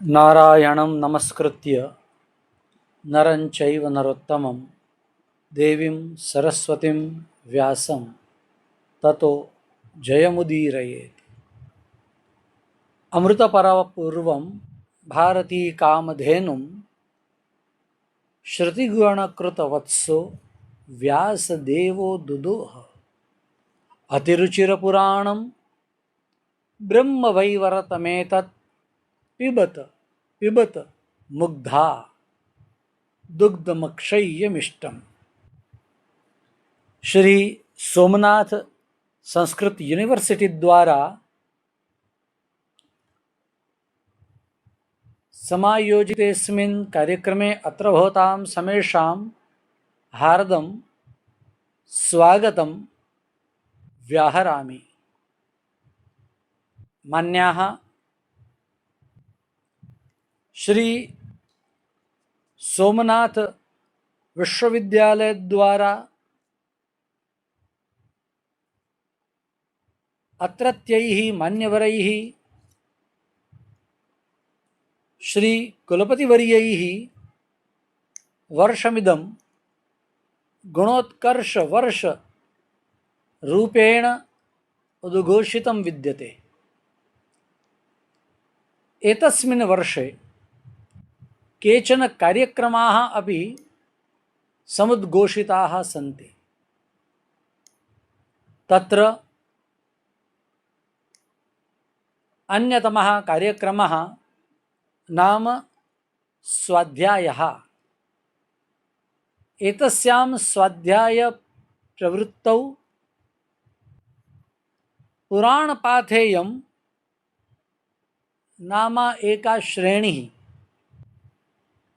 नारायणं नमस्कृत्य नरं चैव नरोत्तमं देवीं सरस्वतीं व्यासं ततो जयमुदीरयेत्। अमृतपरपूर्वं भारतीकामधेनुं श्रुतिगुणकृतवत्सो व्यासदेवो दुदुह। अतिरुचिरपुराणं ब्रह्मवैवर्तमेतत् पिबत पिबत मुग्धा दुग्धमक्षय्यमिष्टम्। श्री सोमनाथ संस्कृत यूनिवर्सिटी द्वारा समायोजितेऽस्मिन् कार्यक्रमे अत्र भवतां समेषां हार्दं स्वागतं व्याहरामि। मान्याः श्री सोमनाथ विश्वविद्यालय द्वारा अत्रत्यैः मान्यवरैः श्री कुलपतिवर्यैः वर्षमिदं गुणोत्कर्ष वर्ष रूपेण उद्घोषितं विद्यते। एतस्मिन् वर्षे केचन कार्यक्रमाः अपि समुद्घोषिताः सन्ति। तत्र अन्यतमः कार्यक्रमः नाम स्वाध्यायः। एतस्यां स्वाध्यायप्रवृत्तौ पुराणपाथेयं नाम एका श्रेणिः,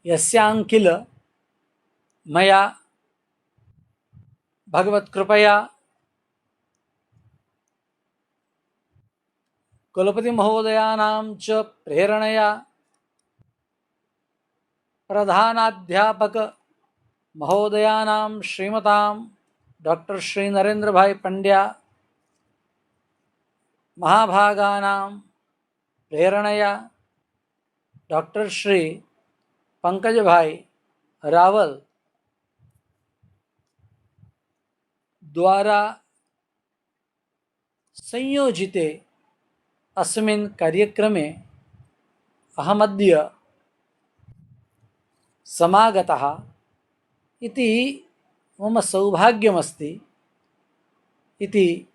यस्यां किल मया भगवत्कृपया कुलपतिमहोदयानां च प्रेरणया प्रधानाध्यापक महोदयानां श्रीमतां डॉक्टर श्री नरेंद्र भाई पंड्या महाभागानां प्रेरणया डॉक्टर श्री पंकज भाई रावल द्वारा संयोजिते अस्मिन् कार्यक्रमे अहमद्य समागतः इति मम सौभाग्यमस्ति इति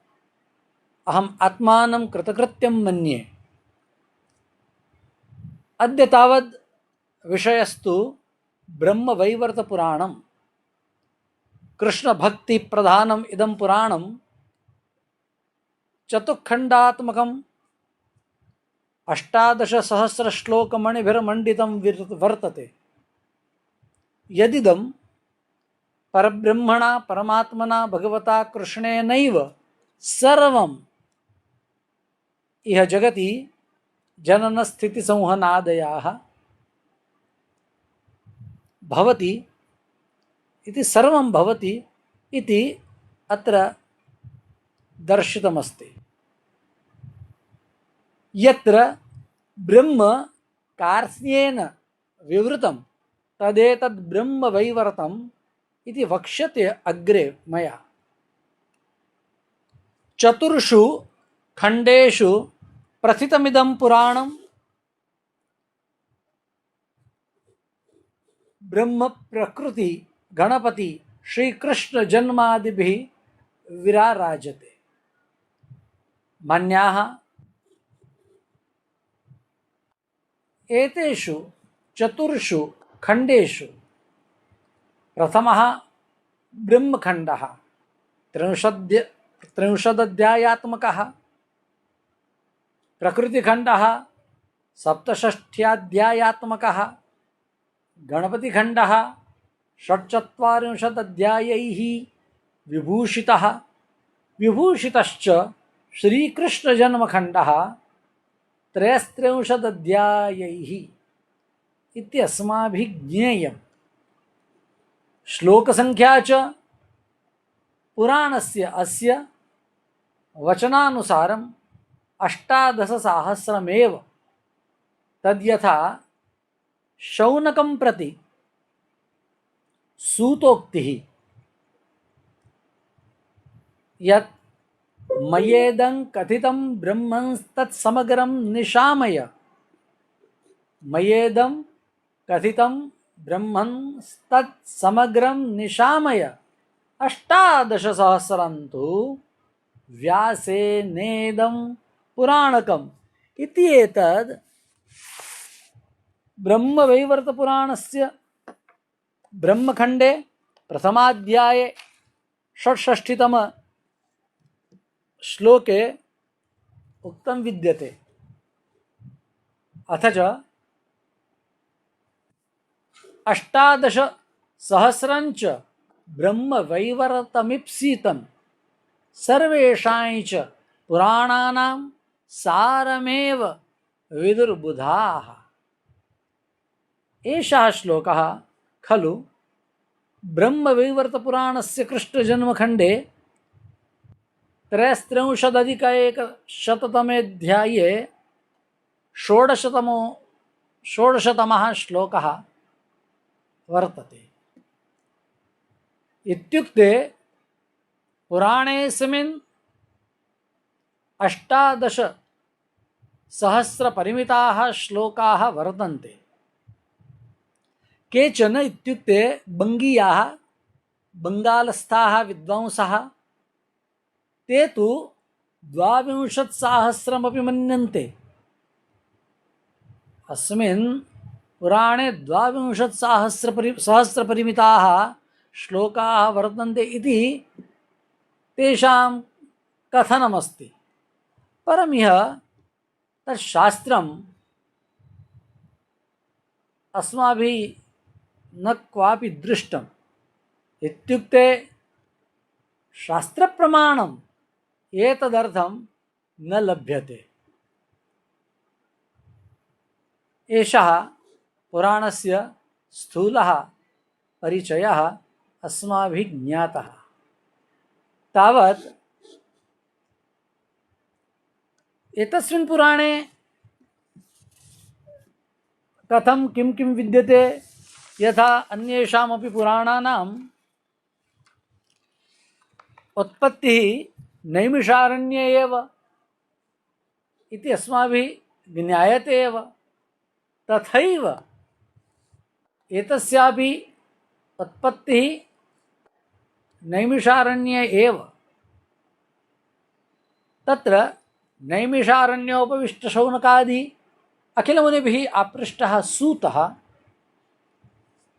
अहम् आत्मानं कृतकृत्यं मन्ये। अद्य तावद् विषयस्तु ब्रह्मवैवर्तपुराणं। कृष्णभक्तिप्रधानम् इदं पुराणं चतुःखण्डात्मकम् 18,000 श्लोकमणिभिर्मण्डितं वर्तते। यदिदं परब्रह्मणा परमात्मना भगवता कृष्णेनैव सर्वम् इह जगति जननस्थितिसंहनादयाः भवति इति सर्वं भवति इति अत्र दर्शितमस्ति। यत्र ब्रह्म कार्त्स्येन विवृतं तदेतद् ब्रह्मवैवर्तम् इति वक्ष्यते अग्रे मया। चतुर्षु खण्डेषु प्रथितमिदं पुराणं ब्रह्म प्रकृति गणपति श्रीकृष्ण जन्मादिभिः विराराजते। मान्याः एतेषु चतुर्षु खण्डेषु प्रथमः ब्रह्मखण्डः 30 प्रकृतिखण्डः 67 गणपतिखण्डः 46 विभूषितः विभूषितश्च श्रीकृष्णजन्मखण्डः 33 इति अस्माभिः ज्ञेयम्। श्लोकसंख्या च पुराणस्य अस्य वचनानुसारम् 18,000 सहस्रमेव। तद्यथा शौनकं प्रति सूतोक्तिः यत् मयेदं कथितं ब्रह्मंस्तत्समग्रं निशामय, मयेदं कथितं ब्रह्मंस्तत्समग्रं निशामय अष्टादशसहस्रं तु व्यासेनेदं पुराणकम् इति एतद् ब्रह्मवैवर्तपुराणस्य ब्रह्मखण्डे प्रथमाध्याये षट्षष्टितम श्लोके उक्तं विद्यते। अथ च अष्टादशसहस्रञ्च ब्रह्मवैवर्तमीप्सितं सर्वेषां च पुराणानां सारमेव विदुर्बुधाः। एषः श्लोकः खलु ब्रह्मवैवर्तपुराणस्य कृष्णजन्मखण्डे 63-100तमेऽध्याये षोडशतमः श्लोकः वर्तते। इत्युक्ते पुराणेऽस्मिन् 18,000 श्लोकाः वर्तन्ते। केचन इत्युक्ते बङ्गीयाः बङ्गालस्थाः विद्वांसः ते तु 22,000 मन्यन्ते। अस्मिन् पुराणे 22,000 परिमिताः श्लोकाः वर्तन्ते इति तेषां कथनमस्ति। परमिह तत्शास्त्रम् अस्माभिः न क्वापि दृष्टम्। इत्युक्ते शास्त्रप्रमाणम् एतदर्थं न लभ्यते। एषः पुराणस्य स्थूलः परिचयः अस्माभिः ज्ञातः। तावत् एतस्मिन् पुराणे कथं किं किं विद्यते, यथा अन्येषामपि पुराणानाम् उत्पत्तिः नैमिषारण्ये एव इति अस्माभिः ज्ञायते एव, तथैव एतस्यापि उत्पत्तिः नैमिषारण्ये एव। तत्र नैमिषारण्योपविष्टशौनकादि अखिलमुनिभिः आपृष्टः सूतः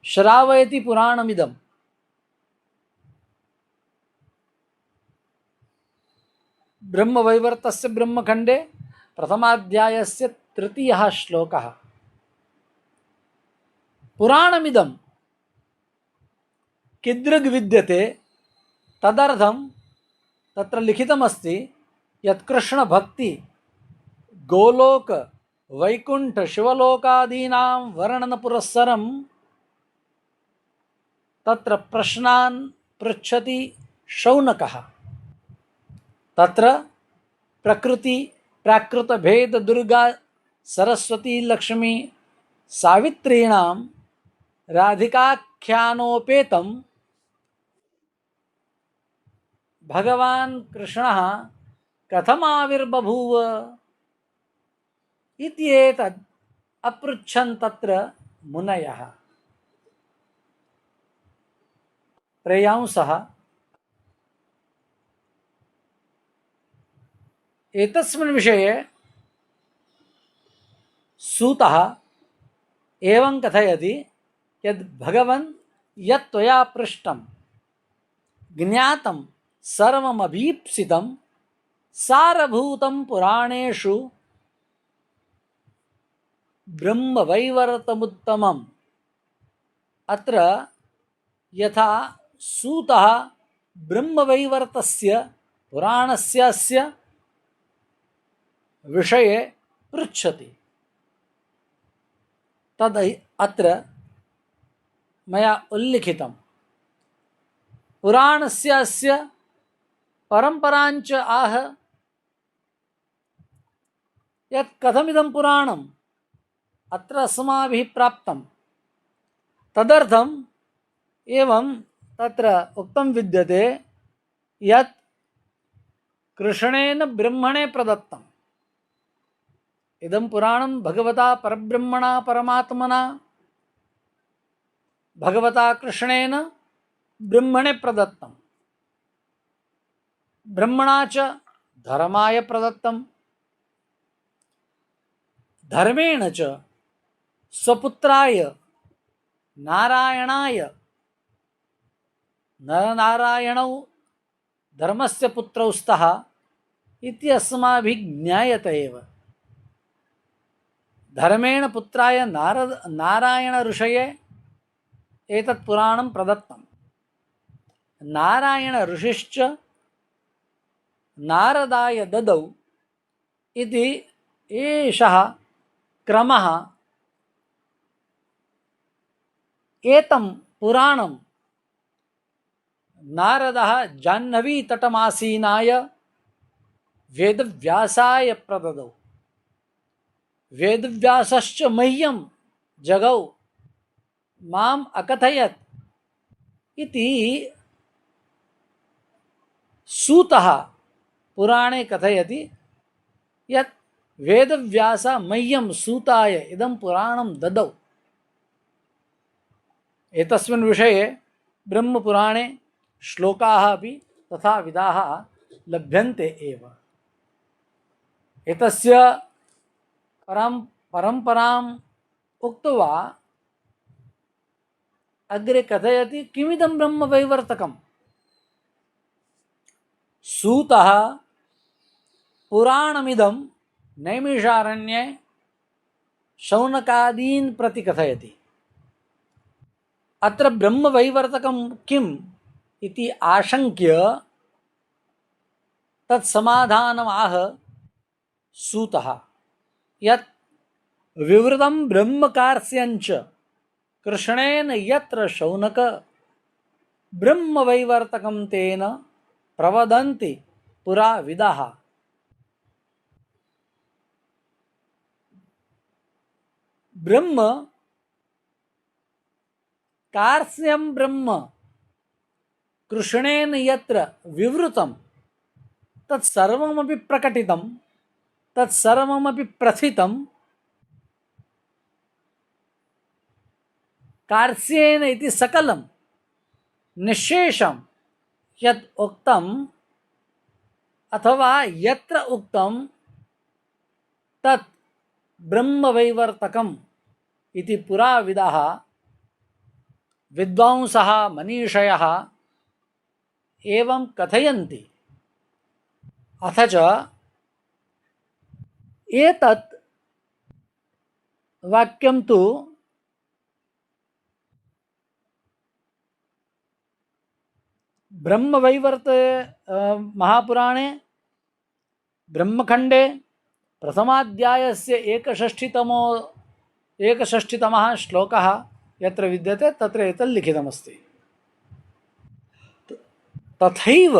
श्रावयति पुराणमिदम्। ब्रह्मवैवर्तस्य ब्रह्मखण्डे प्रथमाध्यायस्य 3यः श्लोकः। पुराणमिदं किदृग् विद्यते तदर्थं तत्र लिखितमस्ति यत् कृष्णभक्ति गोलोक वैकुंठ शिवलोकादीनां वर्णनपुरस्सरं तत्र प्रश्नान् पृच्छति शौनकः। तत्र प्रकृति प्राकृत भेद दुर्गा सरस्वती लक्ष्मी सावित्रीणां राधिकाख्यानोपेतं भगवान् कृष्णः कथमाविर्बभूव इत्येतद् अपृच्छन् तत्र मुनयः। प्रेयांसः एतस्मिन् विषये सूतः एवं कथयति यद् भगवन् यत् त्वया पृष्टं ज्ञातं सर्वमभीप्सितं सारभूतं पुराणेषु ब्रह्मवैवर्तमुत्तमम्। अत्र यथा सूतः ब्रह्मवैवर्तस्य पुराणस्य विषये पृच्छति, तद् अत्र मया उल्लिखितं। पुराणस्य अस्य परम्पराञ्च आह यत् कथमिदं पुराणं अत्र अस्माभिः प्राप्तं तदर्थम् एवं तत्र उक्तं विद्यते यत् कृष्णेन ब्रह्मणे प्रदत्तम् इदं पुराणं भगवता परब्रह्मणा परमात्मना भगवता कृष्णेन ब्रह्मणे प्रदत्तम् ब्रह्मणा च धर्माय प्रदत्तम् धर्मेण च स्वपुत्राय नारायणाय नरनारायणौ धर्मस्य पुत्रौ स्तः इति अस्माभिः ज्ञायते एव। धर्मेण पुत्राय नारायण ऋषये एतत् पुराणं प्रदत्तम्। नारायण ऋषिश्च नारदाय ददौ इति एषः क्रमः। एतं पुराणं नारदः जाह्नवीतटमासीनाय वेदव्यासाय प्रददौ। वेदव्यासश्च मह्यं जगौ माम् अकथयत् इति सूतः पुराणे कथयति यत् वेदव्यास मह्यं सूताय इदं पुराणं ददौ। एतस्मिन् विषये ब्रह्मपुराणे श्लोकाः अपि तथा विधाः लभ्यन्ते एव। एतस्य परम्पराम् उक्त्वा अग्रे कथयति किमिदं ब्रह्मवैवर्तकम्। सूतः पुराणमिदं नैमिषारण्ये शौनकादीन् प्रति कथयति। अत्र ब्रह्मवैवर्तकं किम् इति आशङ्क्य तत्समाधानमाह सूतः यत् विवृतं ब्रह्मकार्स्यञ्च कृष्णेन यत्र शौनक ब्रह्मवैवर्तकं तेन प्रवदन्ति पुरा विदाः। ब्रह्म कार्स्यं ब्रह्म कृष्णेन यत्र विवृतं तत्सर्वमपि प्रकटितं तत्सर्वमपि प्रथितं कार्स्येन इति सकलं निःशेषं यत् उक्तम् अथवा यत्र उक्तं तत् ब्रह्मवैवर्तकम् इति पुराविदाः विद्वांसः मनीषयः एवं कथयन्ति। अथ च एतत् वाक्यं तु ब्रह्मवैवर्त महापुराणे ब्रह्मखण्डे प्रथमाध्यायस्य एकषष्टितमः श्लोकः यत्र विद्यते तत्र एतत् लिखितमस्ति। तथैव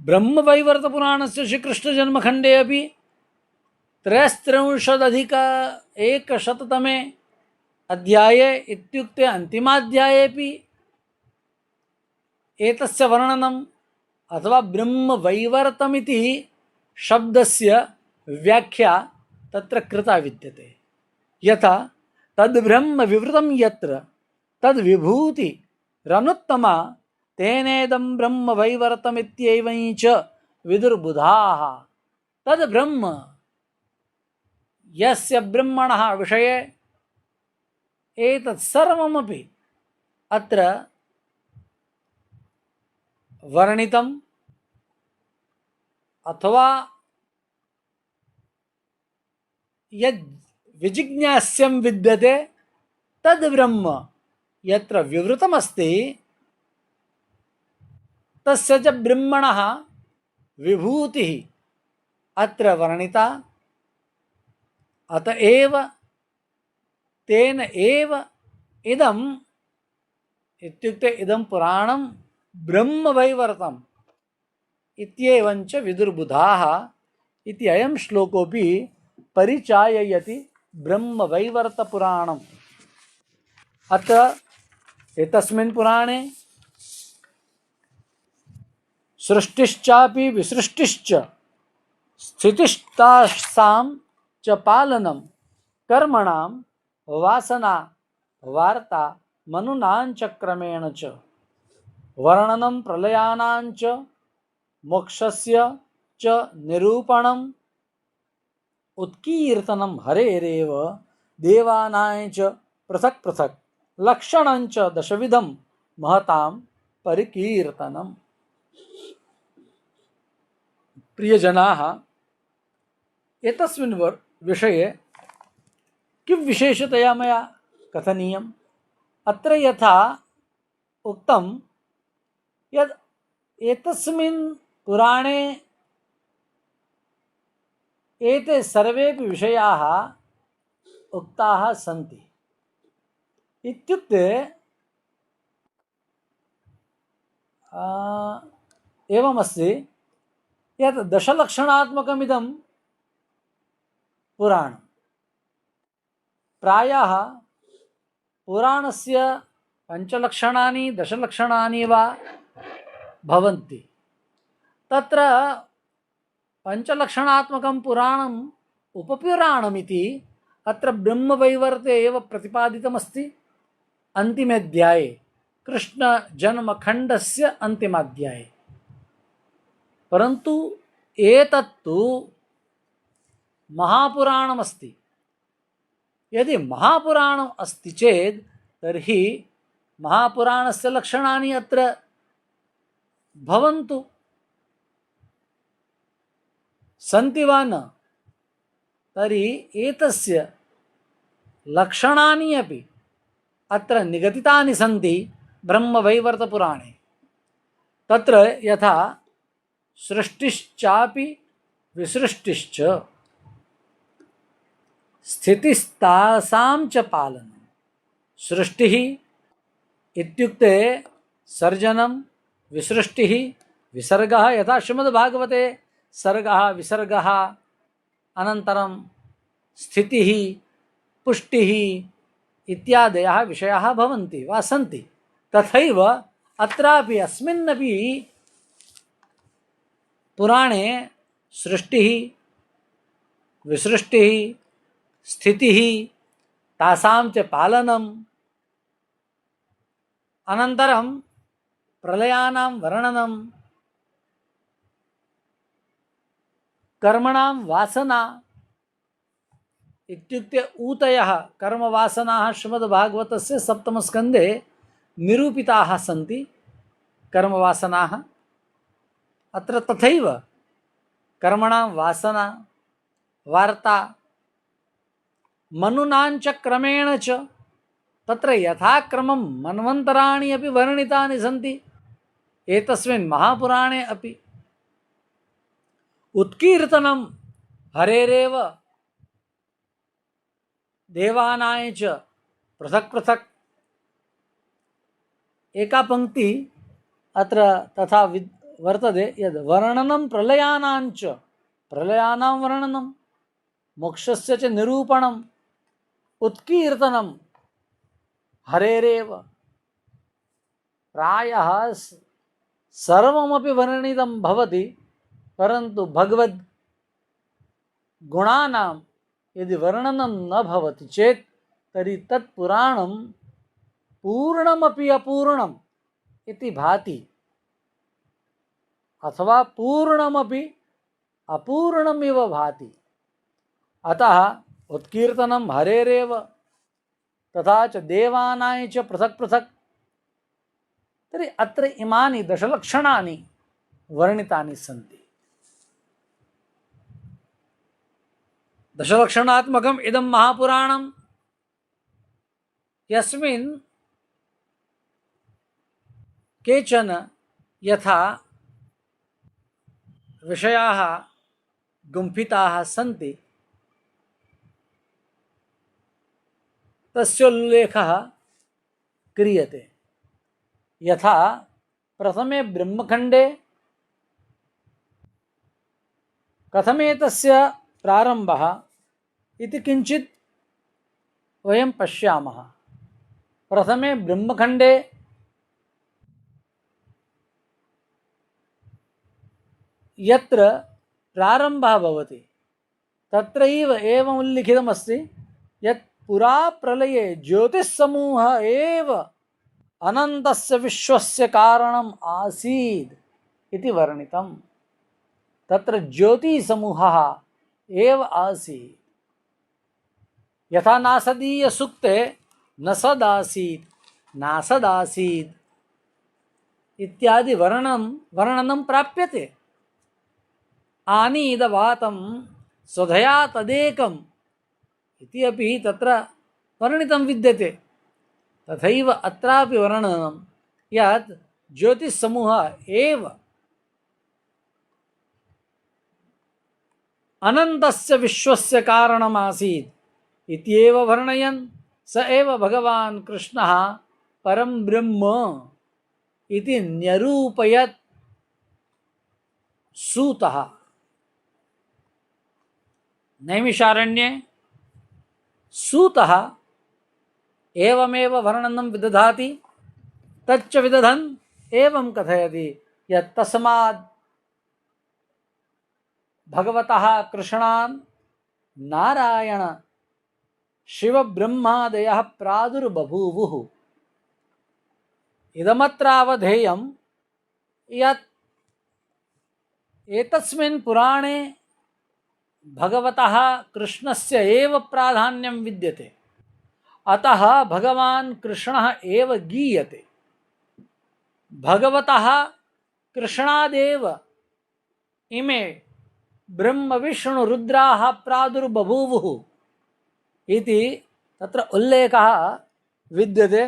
ब्रह्मवैवर्तपुराणस्य श्रीकृष्णजन्मखण्डे अपि 33+100 अध्याये इत्युक्ते अन्तिमाध्यायेपि एतस्य वर्णनम् अथवा ब्रह्मवैवर्तमिति शब्दस्य व्याख्या तत्र कृता विद्यते। यथा तद्ब्रह्म विवृतं यत्र तद्विभूतिरनुत्तमा तेनेदं ब्रह्मवैवर्तमित्येवं च विदुर्बुधाः। तद्ब्रह्म यस्य ब्रह्मणः विषये एतत् सर्वमपि अत्र वर्णितम् अथवा यद् विजिज्ञास्यं विद्यते तद् ब्रह्म यत्र विवृतमस्ति तस्य च ब्रह्मणः विभूतिः अत्र वर्णिता। अतएव तेन एव इदम् इत्युक्ते इदं पुराणं ब्रह्मवैवर्तम् इत्येवञ्च विदुर्बुधाः इति अयं श्लोकोऽपि परिचाययति ब्रह्मवैवर्तपुराणम्। अत्र एतस्मिन् पुराणे सृष्टिश्चापि विसृष्टिश्च स्थितिस्तासां च पालनं कर्मणां वासना वार्ता मनुनांच क्रमेण च वर्णनं प्रलयानांच मोक्षस्य च निरूपणम् उत्कीर्तनं हरेरेव देवानां च पृथक् पृथक् लक्षणं च दशविधं महतां परिकीर्तनम्। प्रियजनाः, एतस्मिन् विषये किं विशेषतया मया कथनीयम्? अत्र यथा उक्तं यद् एतस्मिन् पुराणे एते सर्वेपि विषयाः उक्ताः सन्ति। इत्युक्ते एवमस्ति यत् दशलक्षणात्मकमिदं पुराणं। प्रायः पुराणस्य पञ्चलक्षणानि दशलक्षणानि वा भवन्ति। तत्र पञ्चलक्षणात्मकं पुराणम् उपपुराणमिति अत्र ब्रह्मवैवर्ते एव प्रतिपादितमस्ति। अन्तिमेऽध्याये कृष्णजन्मखण्डस्य अन्तिमाध्याये। परन्तु एतत्तु महापुराणमस्ति। यदि महापुराणम् अस्ति चेत् तर्हि महापुराणस्य लक्षणानि अत्र भवन्तु, सन्ति वा न? तर्हि एतस्य लक्षणानि अपि अत्र निगदितानि सन्ति ब्रह्मवैवर्तपुराणे। तत्र यथा सृष्टिश्चापि विसृष्टिश्च स्थितिस्तासां च पालनं। सृष्टिः इत्युक्ते सर्जनं, विसृष्टिः विसर्गः, यथा श्रीमद्भागवते सर्गः विसर्गः, अनन्तरं स्थितिः पुष्टिः इत्यादयः विषयाः भवन्ति वा सन्ति। तथैव अत्रापि अस्मिन्नपि पुराणे सृष्टिः विसृष्टिः स्थितिः तासां च पालनम्, अनन्तरं प्रलयानां वर्णनं, कर्मणां वासना इत्युक्ते ऊतयः कर्मवासनाः श्रीमद्भागवतस्य सप्तमस्कन्धे निरूपिताः सन्ति। कर्मवासनाः अत्र तथैव कर्मणां वासना वार्ता मनुनांच क्रमेण च, तत्र यथाक्रमं मन्वन्तराणि अपि वर्णितानि सन्ति एतस्मिन् महापुराणे अपि। उत्कीर्तनं हरेरेव देवानां च पृथक् पृथक्। एका पंक्ति अत्र तथा वर्तते यद् वर्णनं प्रलयानां च, प्रलयानां वर्णनं मोक्षस्य च निरूपणम् उत्कीर्तनं हरेरेव। प्रायः सर्वमपि वर्णितं भवति, परन्तु भगवद् गुणानां यदि वर्णनं न भवति चेत् तर्हि तत् पुराणं पूर्णमपि अपूर्णम् इति भाति, अथवा पूर्णमपि अपूर्णमिव भाति। अतः उत्कीर्तनं हरेरेव तथा च देवानां च पृथक् पृथक्। तर्हि अत्र इमानि दशलक्षणानि वर्णितानि सन्ति। दशलक्षणात्मकम् इदं महापुराणं, यस्मिन् केचन यथा विषयाः गुम्फिताः सन्ति तस्योल्लेखः क्रियते। यथा प्रथमे ब्रह्मखण्डे कथमेतस्य प्रारम्भः इति किञ्चित् वयं पश्यामः। प्रथमे ब्रह्मखण्डे यत्र प्रारम्भः भवति तत्रैव एवम् उल्लिखितमस्ति यत् पुरा प्रलये ज्योतिस्समूहः एव अनन्तस्य विश्वस्य कारणम् आसीत् इति वर्णितम्। तत्र ज्योतिसमूहः एव आसीत्। यथा नासदीय सूक्ते न सदासीत् नासदासीत् इत्यादि वर्णनं प्राप्यते। आनीदवातं स्वधया तदेकम् इति अपि तत्र वर्णितं विद्यते। तथैव अत्रापि वर्णनं यत् ज्योतिस्समूहः एव अनन्तस्य विश्वस्य कारणमासीत् इत्येव वर्णयन् स एव भगवान् कृष्णः परं ब्रह्म इति न्यरूपयत् सूतः। नैमिषारण्ये सूतः एवमेव वर्णनं विदधाति। तच्च विदधन् एवं कथयति यत् तस्मात् भगवतः कृष्णान् नारायण शिवब्रह्मादयः प्रादुर्बभूवुः। इदमत्रावधेयं यत् एतस्मिन् पुराणे भगवतः कृष्णस्य एव प्राधान्यं विद्यते। अतः भगवान् कृष्णः एव गीयते। भगवतः कृष्णादेव इमे ब्रह्म विष्णु रुद्राः प्रादुर्बभूवुः इति तत्र उल्लेखः विद्यते।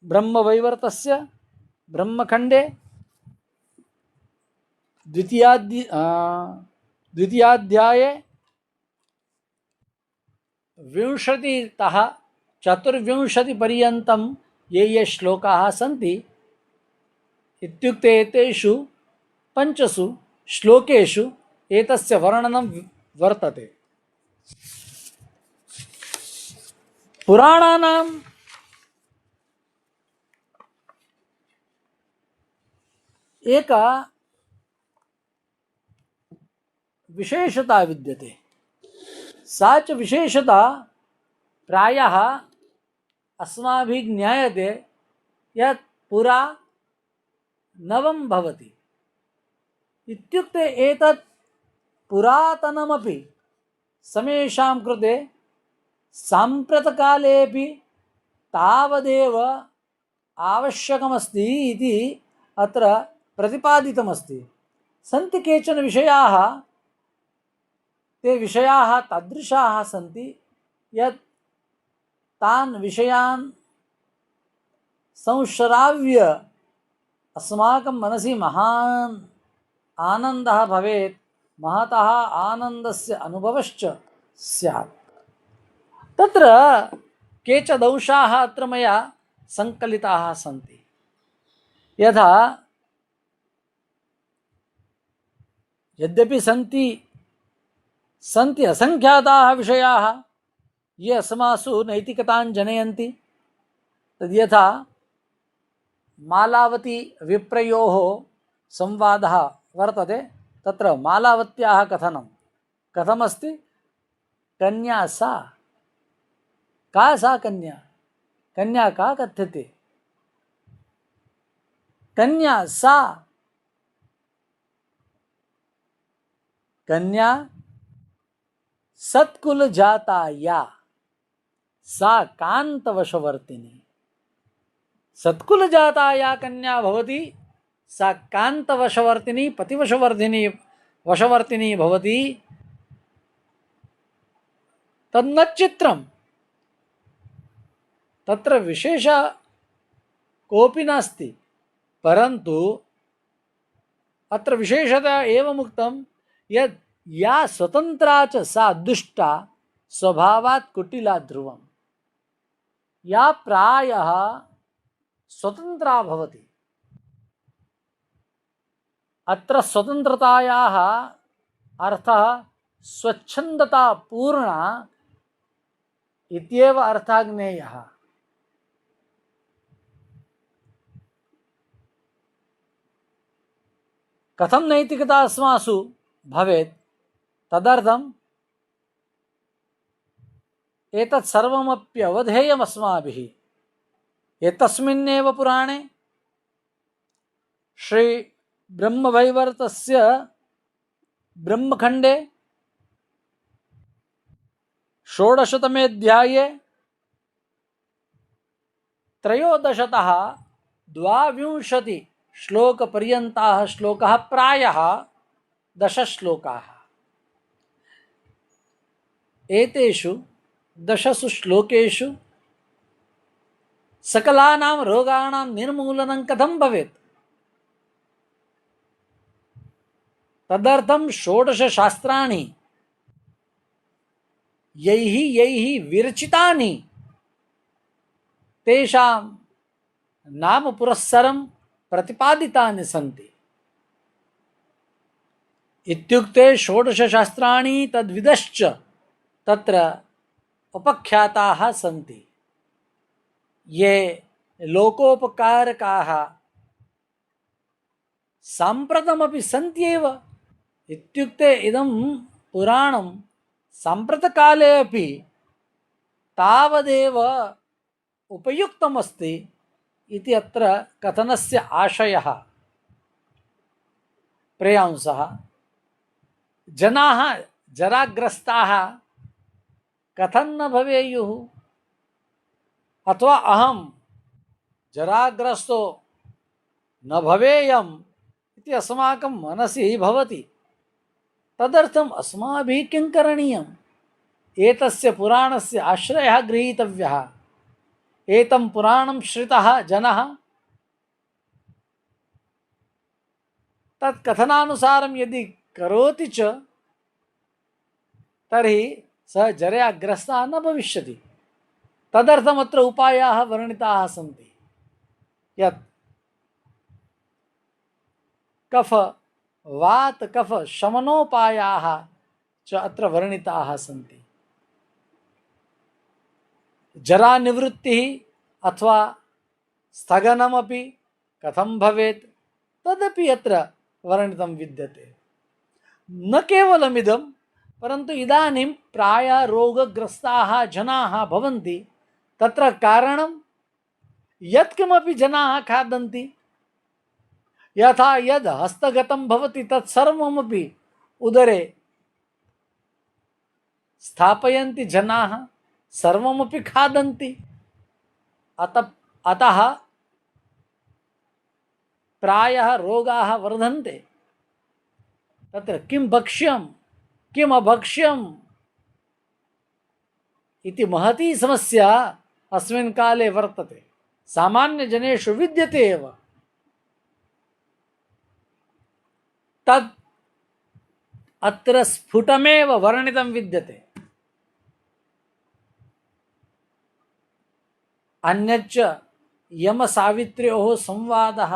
ब्रह्मवैवर्तस्य ब्रह्मखण्डे द्वितीयाध्याये 20तः 24 पर्यन्तं ये श्लोकाः सन्ति इत्युक्ते एतेषु 5 श्लोकेषु एतस्य वर्णनं वर्तते। पुराणानां एका विशेषता विद्यते। सा च विशेषता प्रायः अस्माभिः ज्ञायते यत् पुरा नवं भवति। इत्युक्ते एतत् पुरातनमपि समेषां कृते साम्प्रतकालेपि तावदेव आवश्यकमस्ति इति अत्र प्रतिपादितमस्ति। सन्ति केचन विषयाः, ते विषयाः तादृशाः सन्ति यत् तान् विषयान् संश्राव्य अस्माकं मनसि महान् आनन्दः भवेत्, महतः आनन्दस्य अनुभवश्च स्यात्। तत्र केचन अंशाः अत्र मया सङ्कलिताः सन्ति। यथा यद्यपि सन्ति असङ्ख्याताः विषयाः ये अस्मासु नैतिकतां जनयन्ति। तद्यथा मालावती विप्रयोः संवादः वर्तते। तत्र मालावत्याः कथनं कथमस्ति? कन्या सा, का सा कन्या? कन्या का कथ्यते? कन्या सा, कन्या सत्कुल जाता या, सा कांतवशवर्तिनी। सत्कुल जाता या कन्या भवति, सा कांतवशवर्तिनी वशवर्तिनी भवति। तन्न चित्रम्। तत्र विशेष कोऽपि नास्ति, परन्तु अत्र विशेषतः एवमुक्तं यत् या स्वतन्त्रा च सा दुष्टा स्वभावात् कुटिला ध्रुवम्। या प्रायः स्वतन्त्रा भवति। अत्र स्वतन्त्रतायाः अर्थः स्वच्छन्दता पूर्णा इत्येव अर्थः ज्ञेयः। कथं नैतिकता अस्मासु भवेत् तदर्थम् एतत् सर्वमपि अवधेयम् अस्माभिः। एतस्मिन्नेव पुराणे श्री ब्रह्मवैवर्तस्य ब्रह्मखण्डे 16तमे अध्याये 13तः 22 श्लोकपर्यन्ताः श्लोकाः प्रायः 10 श्लोकाः। एतेषु 10 श्लोकेषु सकलानां रोगाणां निर्मूलनं कथं भवेत् तदर्थं 16 शास्त्राणि यैः विरचितानि तेषां नाम पुरस्सरं प्रतिपादितानि सन्ति। इत्युक्ते 16 शास्त्राणि तद्विदश्च तत्र उपख्याताः सन्ति, ये लोकोपकारकाः साम्प्रतमपि सन्त्येव। इत्युक्ते इदं पुराणं साम्प्रतकाले अपि तावदेव उपयुक्तमस्ति इति अत्र कथनस्य आशयः। प्रियांसः, जनाः जराग्रस्ताः कथं न भवेयुः, अथवा अहं जराग्रस्तो न भवेयम् इति अस्माकं मनसि भवति। तदर्थम् अस्माभिः किं करणीयम्? एतस्य पुराणस्य आश्रयः गृहीतव्यः। एतं पुराणं श्रुतः जनः तत् कथनानुसारं यदि करोति च तर्हि सः जराग्रस्तः न भविष्यति। तदर्थमत्र उपायाः वर्णिताः सन्ति। यत् कफ वात कफ शमनोपायाः च अत्र वर्णिताः सन्ति। जरा निवृत्तिः अथवा स्थगनमपि कथं भवेत् तदपि अत्र वर्णितं विद्यते। न केवलमिदं, परन्तु इदानीं प्रायः रोगग्रस्ताः जनाः भवन्ति। तत्र कारणं यत्किमपि जनाः खादन्ति, यथा यद् हस्तगतं भवति तत्सर्वमपि उदरे स्थापयन्ति जनाः, सर्वमपि खादन्ति। अतः प्रायः रोगाः वर्धन्ते। तत्र किं भक्ष्यं किम् अभक्ष्यम् इति महती समस्या अस्मिन् काले वर्तते। सामान्यजनेषु विद्यते एव। तद् अत्र स्फुटमेव वर्णितं विद्यते। अन्यच्च यमसावित्र्योः संवादः।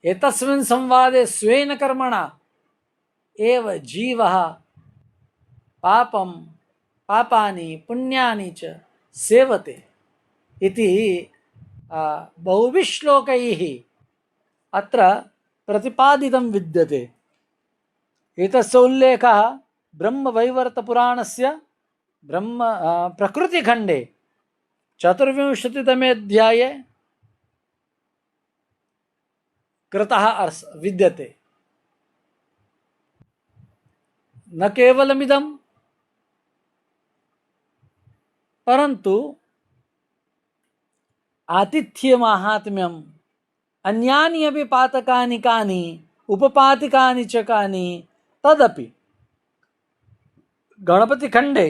एतस्मिन् संवादे स्वेन कर्मणा एव जीवः पापानि पुण्यानि च सेवते इति बहुभिः श्लोकैः अत्र प्रतिपादितं विद्यते। एतस्य उल्लेखः ब्रह्मवैवर्तपुराणस्य प्रकृतिखण्डे 24तमे अध्याये कृतः विद्यते। न केवलमिदं, परन्तु आतिथ्यमाहात्म्यम् अन्यानि अपि पातकानि कानि उपपातिकानि च कानि तदपि गणपतिखण्डे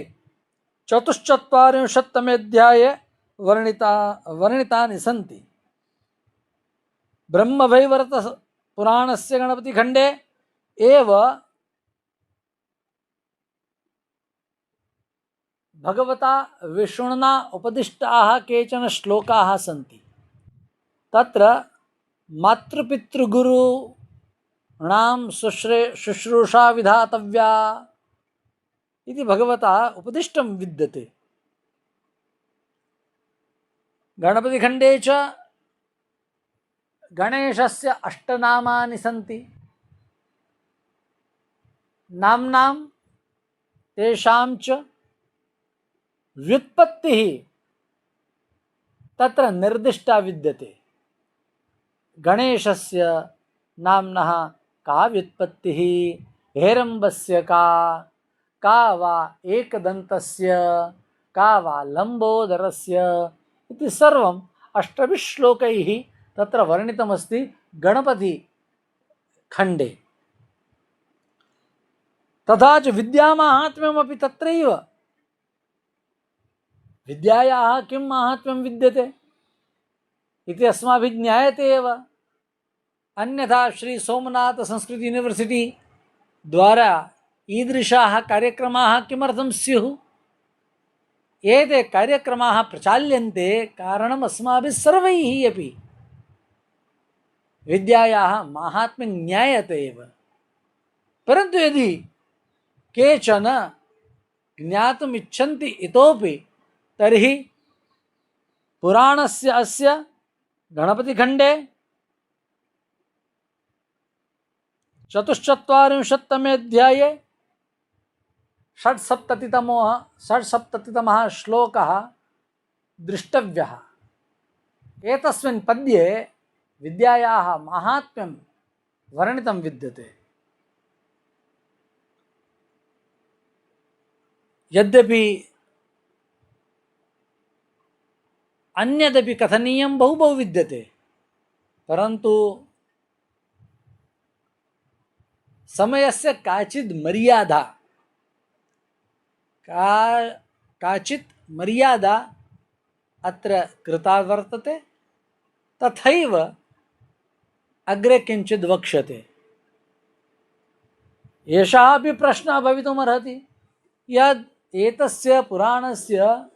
44तमे अध्याये वर्णितानि सन्ति। ब्रह्मवैवर्त पुराणस्य गणपतिखण्डे एव भगवता विष्णुना उपदिष्टाः केचन श्लोकाः सन्ति। तत्र मातृपितृगुरूणां शुश्रूषा विधातव्या, इति भगवता उपदिष्टं विद्यते। गणपतिखण्डे च गणेशस्य अष्टनामानि सन्ति। नाम्नां तेषां च व्युत्पत्तिः तत्र निर्दिष्टा विद्यते। गणेशस्य नाम्नः का व्युत्पत्तिः, हेरम्बस्य का वा एकदन्तस्य, का वा लम्बोदरस्य इति सर्वम् अष्टभिः श्लोकैः तत्र वर्णितमस्ति गणपति खण्डे। तथा च विद्यामाहात्म्यमपि तत्रैव। विद्यायाः किं माहात्म्यं विद्यते इति अस्माभिः ज्ञायते एव। अन्यथा श्री सोमनाथ संस्कृत यूनिवर्सिटी द्वारा ईदृशाः कार्यक्रमाः किमर्थं स्युः? एते कार्यक्रमाः प्रचाल्यन्ते कारणम् अस्माभिः सर्वैः अपि विद्यायाः माहात्म्यं ज्ञायते एव। परन्तु यदि केचन ज्ञातुम् इच्छन्ति इतोपि, तर्हि पुराणस्य अस्य गणपतिखण्डे 44तमे अध्याये 67तमः श्लोकः द्रष्टव्यः। एतस्मिन् पद्ये विद्यायाः माहात्म्यं वर्णितं विद्यते। यद्यपि अन्यदपि कथनीयं बहु विद्यते, परन्तु समयस्य काचित् मर्यादा काचित् मर्यादा अत्र कृता वर्तते। तथैव अग्रे किञ्चित् वक्ष्यते। एषः अपि प्रश्नः भवितुमर्हति यद् एतस्य पुराणस्य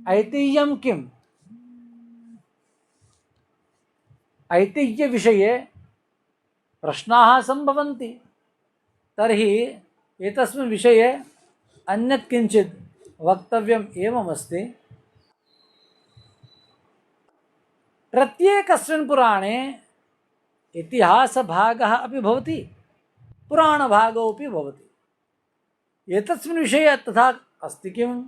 ऐतिह्यं किम्? ऐतिह्यविषये प्रश्नाः सम्भवन्ति। तर्हि एतस्मिन् विषये अन्यत् किञ्चित् वक्तव्यम् एवमस्ति। प्रत्येकस्मिन् पुराणे इतिहासभागः अपि भवति, पुराणभागोऽपि भवति। एतस्मिन् विषये तथा अस्ति किम्?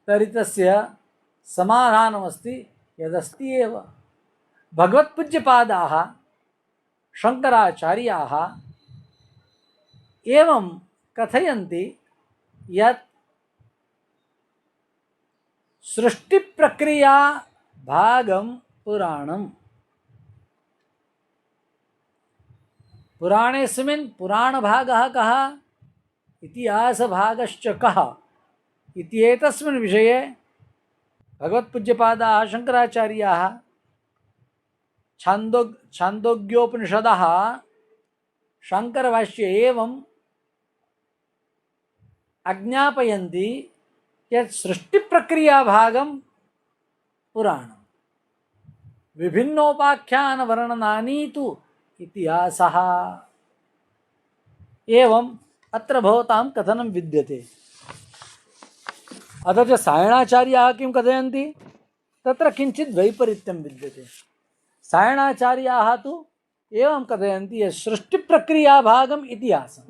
तर्हि तस्य समाधानमस्ति यदस्ति एव। भगवत्पूज्यपादाः शङ्कराचार्याः एवं कथयन्ति यत् सृष्टिप्रक्रिया भागं पुराणम्। पुराणेऽस्मिन् पुराणभागः कः, इतिहासभागश्च कः इत्येतस्मिन् विषये भगवत्पूज्यपादाः शङ्कराचार्याः छान्दोग्योपनिषदः शङ्करभाष्ये एवं आज्ञापयन्ति यत् सृष्टिप्रक्रियाभागं पुराणं, विभिन्नोपाख्यानवर्णनानि तु इतिहासः। एवम् अत्र भवतां कथनं विद्यते। अथ च सायणाचार्याः किं कथयन्ति? तत्र किञ्चित् वैपरीत्यं विद्यते। सायणाचार्याः तु एवं कथयन्ति यत् सृष्टिप्रक्रियाभागम् इतिहासं।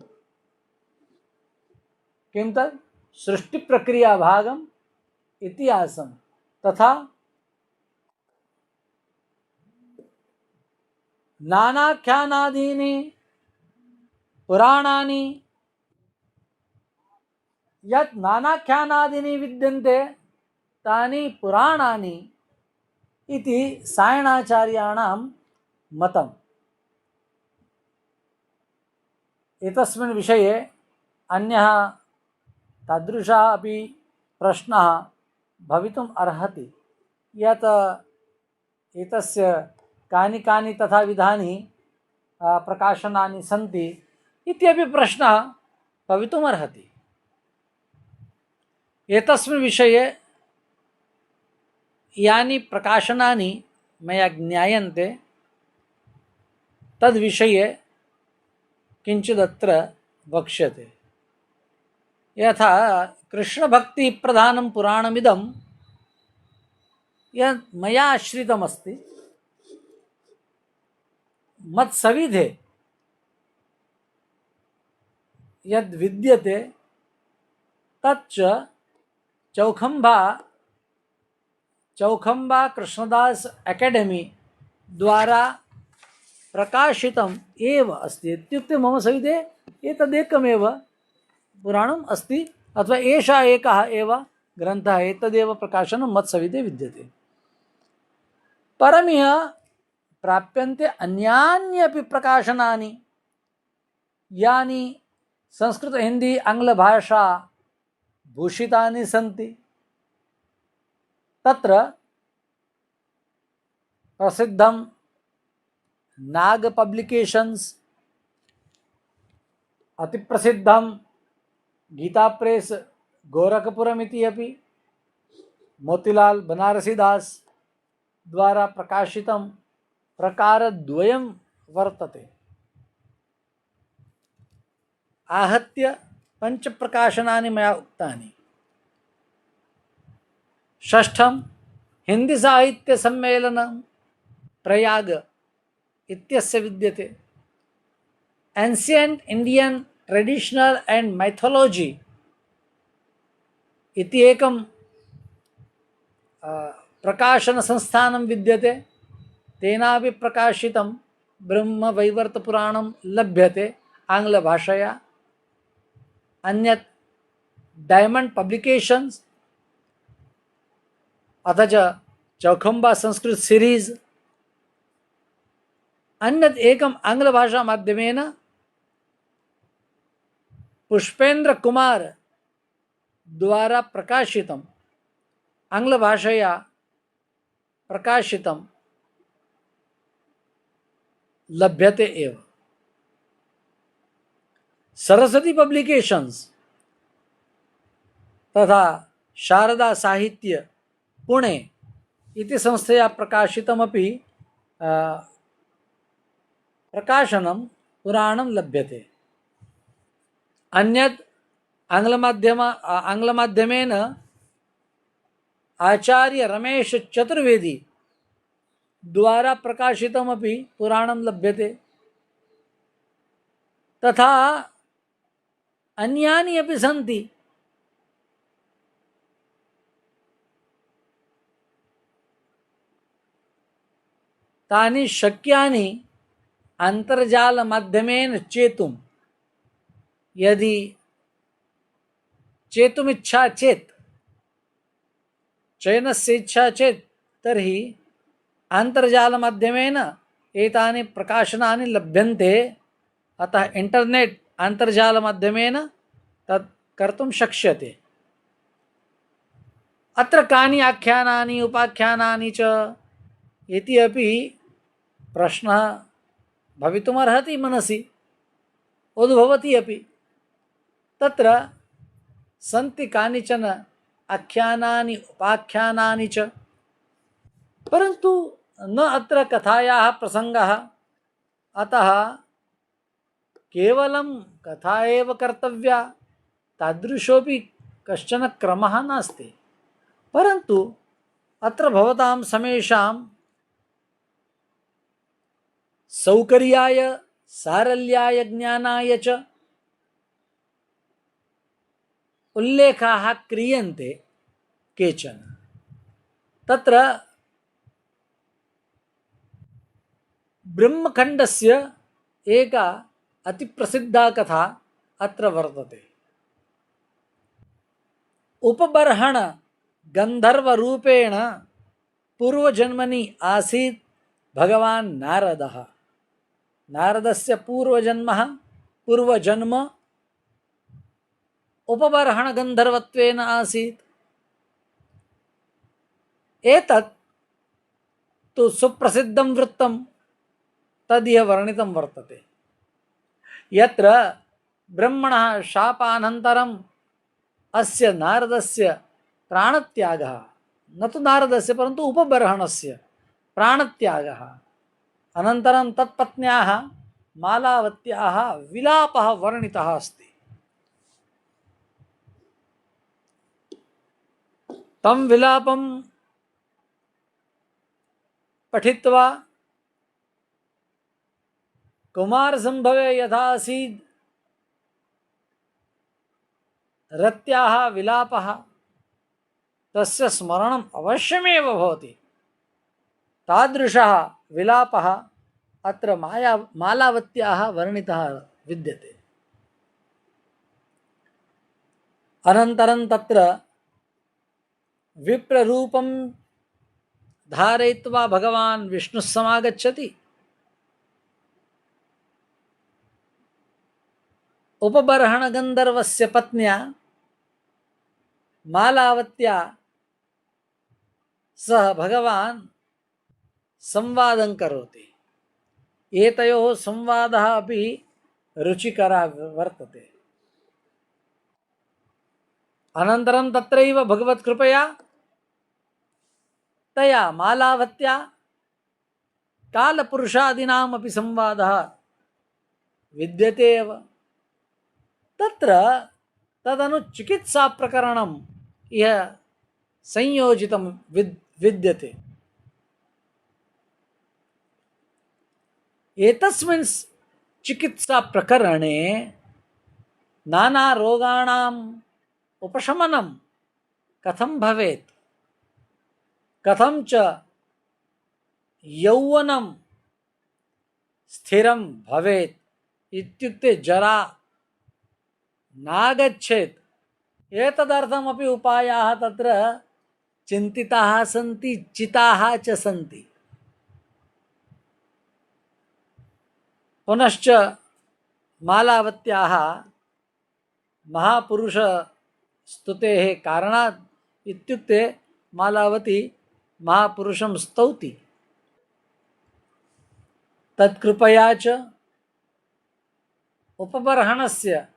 किं तत्? सृष्टिप्रक्रियाभागम् इतिहासं। तथा नानाख्यानादीनि पुराणानि, यत् नानाख्यानादीनि विद्यन्ते तानि पुराणानि इति सायणाचार्याणां मतम्। एतस्मिन् विषये अन्यः तादृशः अपि प्रश्नः भवितुम् अर्हति यत् एतस्य कानि कानि तथा विधानि प्रकाशनानि सन्ति इत्यपि प्रश्नः भवितुमर्हति। एतस्मिन् विषये यानि प्रकाशनानि मया ज्ञायन्ते तद्विषये किञ्चिदत्र वक्ष्यते। यथा कृष्णभक्तिप्रधानं पुराणमिदं यत् मया आश्रितमस्ति, मत्सविधे यद् विद्यते तच्च चौखंबा कृष्णदास एकेडमी द्वारा प्रकाशितम् एव अस्ति। इत्युक्ते मम सविधे एतदेकमेव पुराणम् अस्ति, अथवा एषः एकः एव ग्रन्थः, एतदेव प्रकाशनं मत्सविधे विद्यते। परमिह प्राप्यन्ते अन्यान्यपि प्रकाशनानि, यानि संस्कृत हिंदी आंग्ल भाषा भूषितानि सन्ति। तत्र प्रसिद्धं नाग पब्लिकेशन्स, अतिप्रसिद्धं गीता प्रेस गोरखपुरम इति अपि मोतीलाल बनारसीदास द्वारा प्रकाशितं प्रकारद्वयं वर्तते। आहत्य पंचप्रकाशनानि मया उक्तानि। षष्ठं हिंदी साहित्य सम्मेलनं प्रयाग इत्यस्य विद्यते। Ancient Indian traditional and mythology इति एकं प्रकाशन संस्थानं विद्यते। तेनापि प्रकाशितं ब्रह्मवैवर्तपुराणं लभ्यते आंग्लभाषया। अन्यत् डायमंड पब्लिकेशन्स, अथ च चौखंबा संस्कृत सीरीज। अन्यत् एकम् आंग्लभाषा माध्यमेन पुष्पेंद्र कुमार द्वारा प्रकाशितम् आंग्लभाषया प्रकाशितं लभ्यते एव। सरस्वती पब्लिकेशन्स तथा शारदा साहित्य पुणे इति संस्थया प्रकाशितमपि प्रकाशनं पुराणं लभ्यते। अन्यत् आंग्लमाध्यमेन आचार्य रमेश चतुर्वेदी द्वारा प्रकाशितमपि पुराणं लभ्यते। तथा अन्यानि अपि सन्ति। तानि शक्यानि अंतर्जाल माध्यमेन चेतुं, यदि चेतुमिच्छा चेत्, चयनस्य इच्छा चेत्, तर्हि अंतर्जाल माध्यमेन एतानि प्रकाशनानि लभ्यन्ते। अतः इंटरनेट अंतर्जाल माध्यमेन तत् कर्तुं शक्यते। अत्र कानि आख्यानानि उपाख्यानानि च इति अपि प्रश्नः भवितुमर्हति, मनसि उद्भवति अपि। तत्र सन्ति कानिचन आख्यानानि उपाख्यानानि च, परन्तु न अत्र कथायाः प्रसंगः। अतः केवलं कथा एव कर्तव्या तादृशोपि कश्चन क्रमः नास्ति। परन्तु अत्र भवतां समेषां सौकर्याय, सारल्याय, ज्ञानाय च उल्लेखाः क्रियन्ते केचन। तत्र ब्रह्मखण्डस्य एका अतिप्रसिद्धा कथा अत्र वर्तते। उपबर्हण गंधर्वरूपेण पूर्वजन्मनि आसीत् भगवान् नारदः। नारदस्य पूर्वजन्म उपबर्हण गंधर्वत्वेन आसीत्। एतत् तु सुप्रसिद्धं वृत्तं, तदिह वर्णितं वर्तते। यत्र ब्रह्मणः शापानन्तरम् अस्य नारदस्य प्राणत्यागः, न तु नारदस्य परन्तु उपबर्हणस्य प्राणत्यागः, अनन्तरं तत्पत्न्याः मालावत्याः विलापः वर्णितः अस्ति। तं विलापं पठित्वा कुमारसम्भवे यथा आसीत् रत्याः विलापः तस्य स्मरणम् अवश्यमेव भवति। तादृशः विलापः अत्र मालावत्याः वर्णितः विद्यते। अनन्तरं तत्र विप्ररूपं धारयित्वा भगवान् विष्णुः समागच्छति। उपबर्हणगन्धर्वस्य पत्न्या मालावत्या सह भगवान् संवादं करोति। एतयोः संवादः अपि रुचिकरः वर्तते। अनन्तरं तत्रैव भगवत्कृपया तया मालावत्या कालपुरुषादीनामपि संवादः विद्यते एव। तत्र तदनु चिकित्साप्रकरणम् इह संयोजितं विद्यते। एतस्मिन् चिकित्साप्रकरणे नानारोगाणाम् उपशमनं कथं भवेत्, कथं च यौवनं स्थिरं भवेत् इत्युक्ते जरा नागच्छेत्, एतदर्थमपि उपायाः तत्र चिन्तिताः सन्ति, चिताः च सन्ति। पुनश्च मालावत्याः महापुरुष स्तुतेः कारणात् इत्युक्ते मालावती महापुरुषं स्तौति, तत्कृपया च उपबर्हणस्य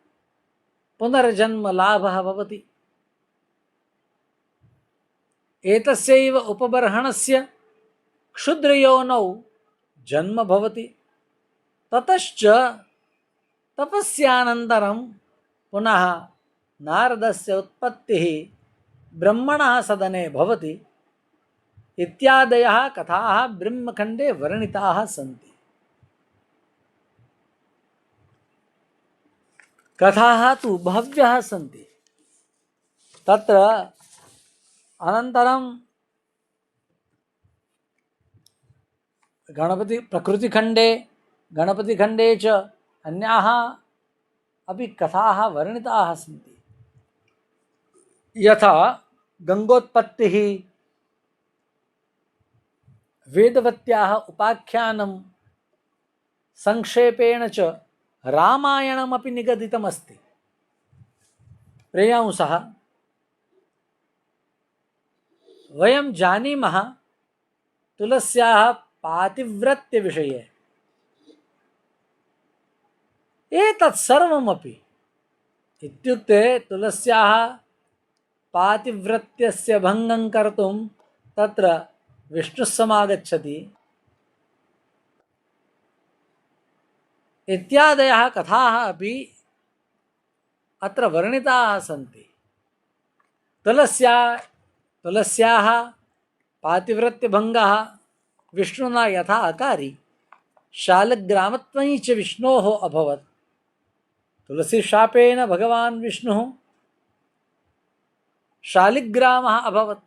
पुनर्जन्म लाभः भवति। एतस्यैव उपबर्हणस्य क्षुद्रयोनौ जन्म भवति। ततश्च तपस्यानन्तरं पुनः नारदस्य उत्पत्तिः ब्रह्मणः सदने भवति इत्यादयः कथाः ब्रह्मखण्डे वर्णिताः सन्ति। कथाः तु बह्व्यः सन्ति। तत्र अनन्तरं गणपतिखण्डे च अन्याः अपि कथाः वर्णिताः सन्ति। यथा गङ्गोत्पत्तिः, वेदवत्याः उपाख्यानं, संक्षेपेण च रामायणमपि निगदितमस्ति। प्रियांसः, वयं जानीमः तुलस्याः पातिव्रत्यविषये। एतत् सर्वमपि इत्युक्ते तुलस्याः पातिव्रत्यस्य भङ्गं कर्तुं तत्र विष्णुः समागच्छति इत्यादयः कथाः अपि अत्र वर्णिताः सन्ति। तुलस्याः पातिव्रत्यभङ्गः विष्णुना यथा अकारि शालग्रामत्वं च विष्णोः अभवत्, तुलसीशापेन भगवान् विष्णुः शालिग्रामः अभवत्।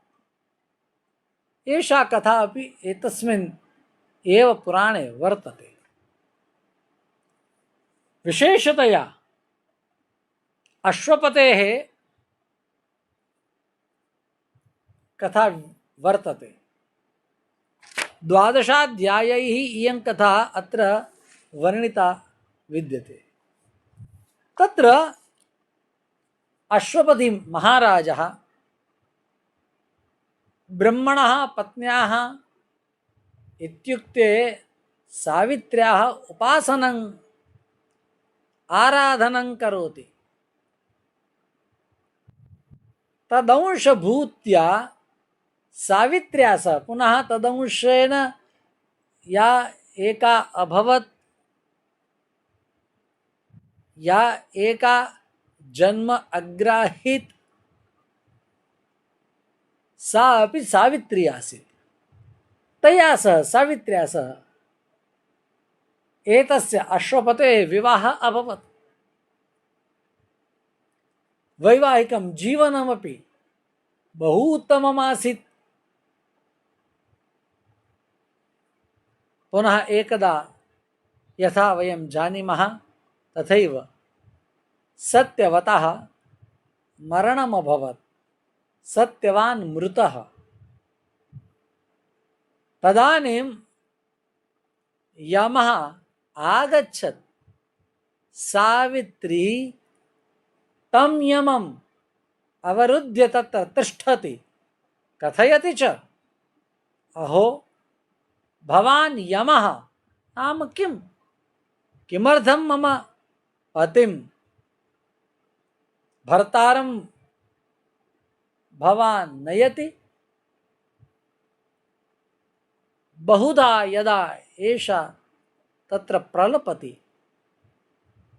एषा कथा अपि एतस्मिन् एव पुराणे वर्तते। विशेषतया अश्वपतेः कथा वर्तते। 12 इयं कथा अत्र वर्णिता विद्यते। तत्र अश्वपति महाराजः ब्रह्मणः पत्न्याः इत्युक्ते सावित्र्याः उपासनं आराधनं करोति। तदंशभूत्या सावित्र्या सह पुनः तदंशेन या एका अभवत् या एका जन्म अग्राहीत सा अपि सावित्री आसीत्। तया सह सावित्र्या सह एतस्य अश्वपतेः विवाहः अभवत्। वैवाहिकं जीवनमपि बहु उत्तममासीत्। पुनः एकदा यथा वयं जानीमः तथैव सत्यवतः मरणमभवत्, सत्यवान् मृतः। तदानीं यमः आगच्छत्, सावित्री तं यमम् अवरुद्ध्य तत्र तिष्ठति, कथयति च, अहो भवान् यमः नाम किं, किमर्थं मम पतिं भर्तारं भवान् नयति। बहुधा यदा एषा तत्र प्रलपति,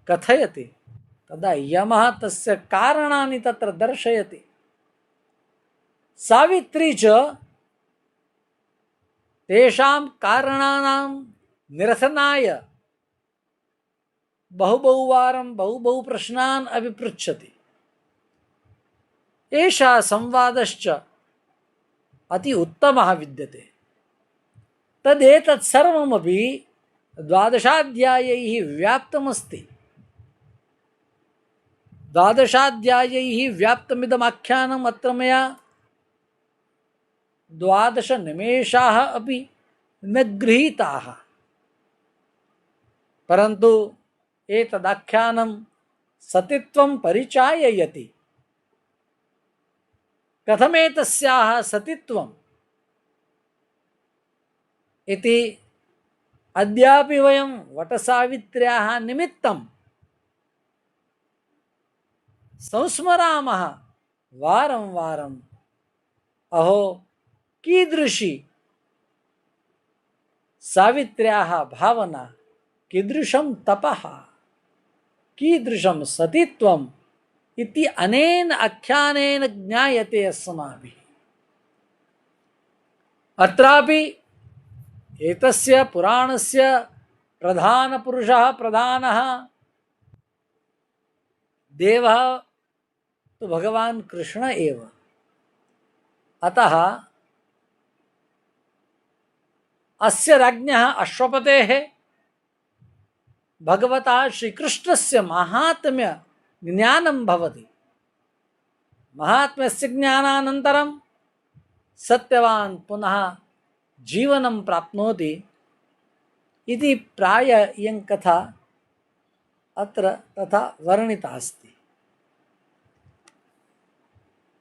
कथयति, तदा यमः तस्य कारणानि तत्र दर्शयति। सावित्री च तेषां कारणानां निरसनाय बहुवारं बहु प्रश्नान् अपि पृच्छति। एषः संवादश्च अति उत्तमः विद्यते। तदेतत् सर्वमपि 12 व्याप्तमस्ति। 12 व्याप्तमिदम् आख्यानम् अत्र मया 12 निमेषाः अपि न गृहीताः, परन्तु एतदाख्यानं सतित्वं परिचाययति। कथमेतस्याः सतित्वम् इति अद्यापि वयं वटसावित्र्याः निमित्तं संस्मरामः वारं वारम्। अहो कीदृशी सावित्र्याः भावना, कीदृशं तपः, कीदृशं सतीत्वम् इति अनेन आख्यानेन ज्ञायते अस्माभिः। अत्रापि एतस्य पुराणस्य प्रधानपुरुषः, प्रधानः देवः तो भगवान् कृष्ण एव। अतः अस्य राज्ञः अश्वपतेः भगवतः श्रीकृष्णस्य महात्म्य ज्ञानं भवति। महात्म्यस्य ज्ञानानन्तरं सत्यवान् पुनः जीवनं प्राप्नोति इति प्राय इयं कथा अत्र तथा वर्णिता अस्ति।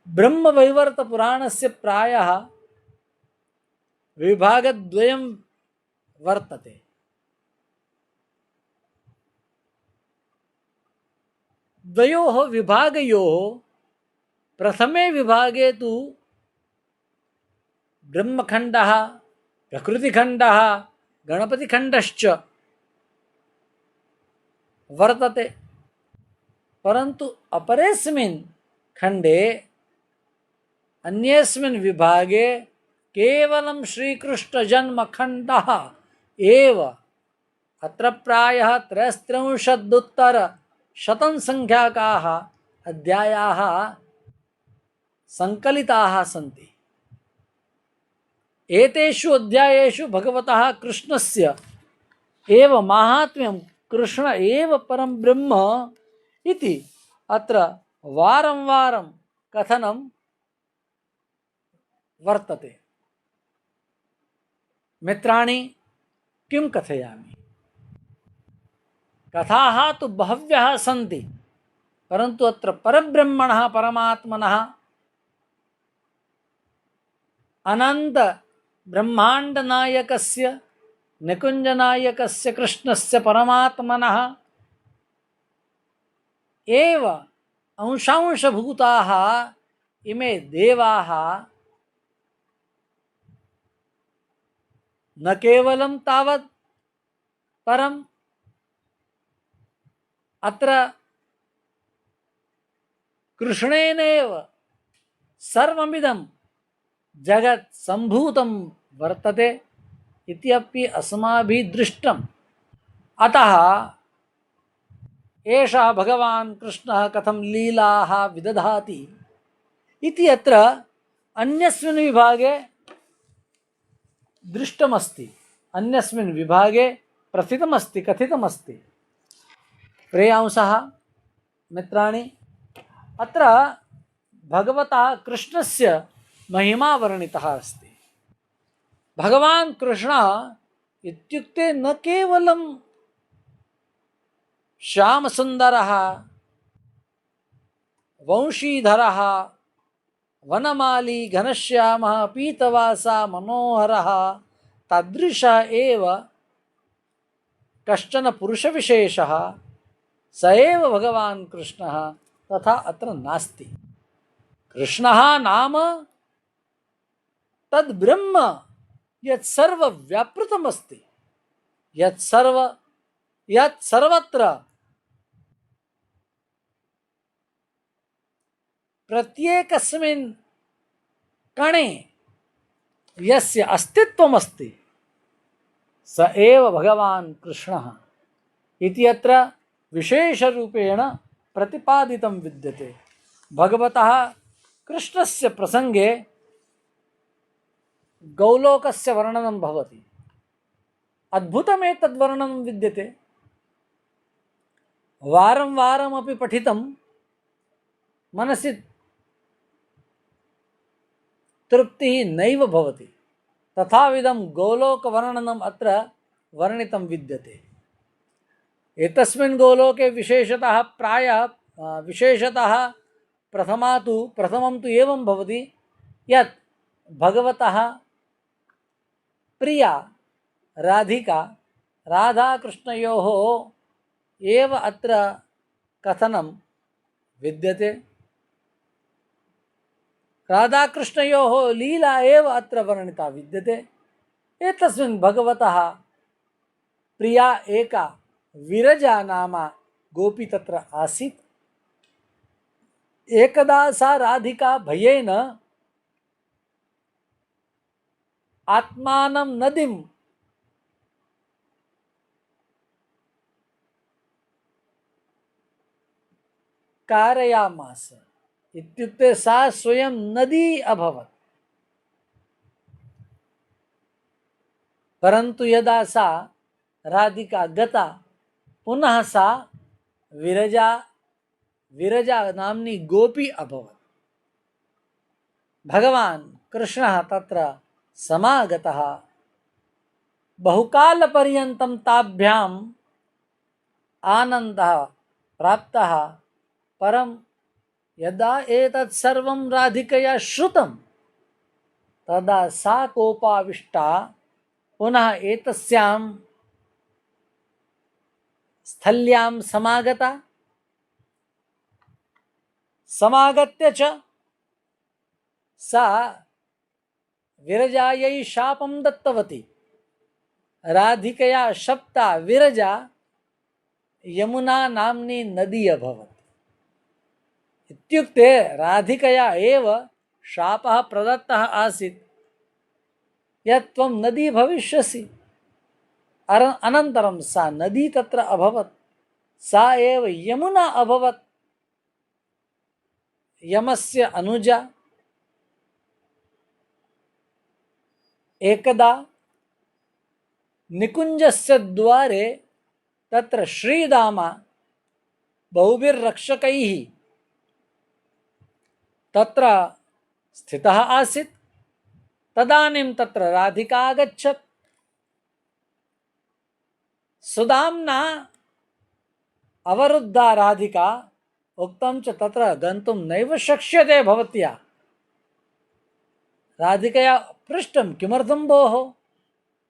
ब्रह्मवैवर्तपुराणस्य प्रायः विभागद्वयं वर्तते। द्वयोः विभागयोः प्रथमे विभागे तु ब्रह्मखण्डः, प्रकृतिखण्डः, गणपतिखण्डश्च वर्तते, परन्तु अपरेस्मिन् खण्डे अन्यस्मिन् विभागे केवलं श्रीकृष्णजन्मखण्डः एव। अत्र प्रायः 33,000 संख्याकाः अध्यायाः संकलिताः सन्ति। एतेषु अध्यायेषु भगवतः कृष्णस्य एव माहात्म्यं, कृष्ण एव परं ब्रह्म इति अत्र वारं वारं कथनं वर्तते। मित्राणि, किं कथयामि? कथाः तु बह्व्यः सन्ति, परन्तु अत्र परब्रह्मणः, परमात्मनः, अनंत ब्रह्मांडनायकस्य, निकुंजनायकस्य कृष्णस्य परमात्मनः एव अंशांशभूताः इमे देवाः न केवलं तावत्, परम् अत्र कृष्णेनैव सर्वमिदं जगत् सम्भूतं वर्तते इत्यपि अस्माभिः दृष्टम्। अतः एषः भगवान् कृष्णः कथं लीलाः विदधाति इति अत्र अन्यस्मिन् विभागे दृष्टमस्ति, अन्यस्मिन् विभागे प्रथितमस्ति, कथितमस्ति। प्रियांसः मित्राणि, अत्र भगवतः कृष्णस्य महिमा वर्णितः अस्ति। भगवान् कृष्णः इत्युक्ते न केवलं श्यामसुन्दरः, वंशीधरः, वनमाली, घनश्यामः, पीतवासा, मनोहरः तादृशः एव कश्चन पुरुषविशेषः स एव भगवान् कृष्णः तथा अत्र नास्ति। कृष्णः नाम तद् ब्रह्म यत् सर्वव्यापृतमस्ति, यत् सर्वत्र प्रत्येकस्मिन् कणे यस्य अस्तित्वमस्ति स एव भगवान् कृष्णः इति अत्र विशेषरूपेण प्रतिपादितं विद्यते। भगवतः कृष्णस्य प्रसंगे गौलोकस्य वर्णनं भवति। अद्भुतमेतद् वर्णनं विद्यते। वारं वारमपि पठितं मनसि तृप्तिः नैव भवति। तथाविधं गोलोकवर्णनम् अत्र वर्णितं विद्यते। एतस्मिन् गोलोके विशेषतः प्रथमं तु एवं भवति यत् भगवतः प्रिया राधिका राधाकृष्णयोः एव अत्र कथनं विद्यते। राधाकृष्णयोः लीला एव अत्र वर्णिता विद्यते। एतस्मिन् भगवतः प्रिया एका विरजा नाम गोपी तत्र आसीत्। एकदा सा राधिका भयेन आत्मानं नदीं कारयामास, इत्युक्ते सा स्वयं नदी अभवत्। परन्तु यदा सा राधिका गता पुनः सा विरजा नाम्नी गोपी अभवत्। भगवान् कृष्णः तत्र समागतः बहुकालपर्यन्तं ताभ्याम् आनन्दः प्राप्तः। परं यदा एतत् सर्वं राधिकया श्रुतं तदा सा कोपाविष्टा पुनः एतस्यां स्थल्यां समागत्य च सा विरजायै शापं दत्तवती। राधिकया शप्ता विरजा यमुना नाम्नी नदी अभवत्। इत्युक्ते राधिकया एव शापः प्रदत्तः आसीत् यत् त्वं नदी भविष्यसि। अनन्तरं सा नदी तत्र अभवत्, सा एव यमुना अभवत्। यमस्य अनुजा एकदा निकुञ्जस्य द्वारे तत्र श्रीदामा बहुभिर्रक्षकैः तत्र स्थितः आसीत्। तदानीं तत्र राधिका आगच्छत्। सुदाम्ना अवरुद्धा राधिका, उक्तं च तत्र गन्तुं नैव शक्यते भवत्या। राधिकया पृष्टं किमर्थं भोः?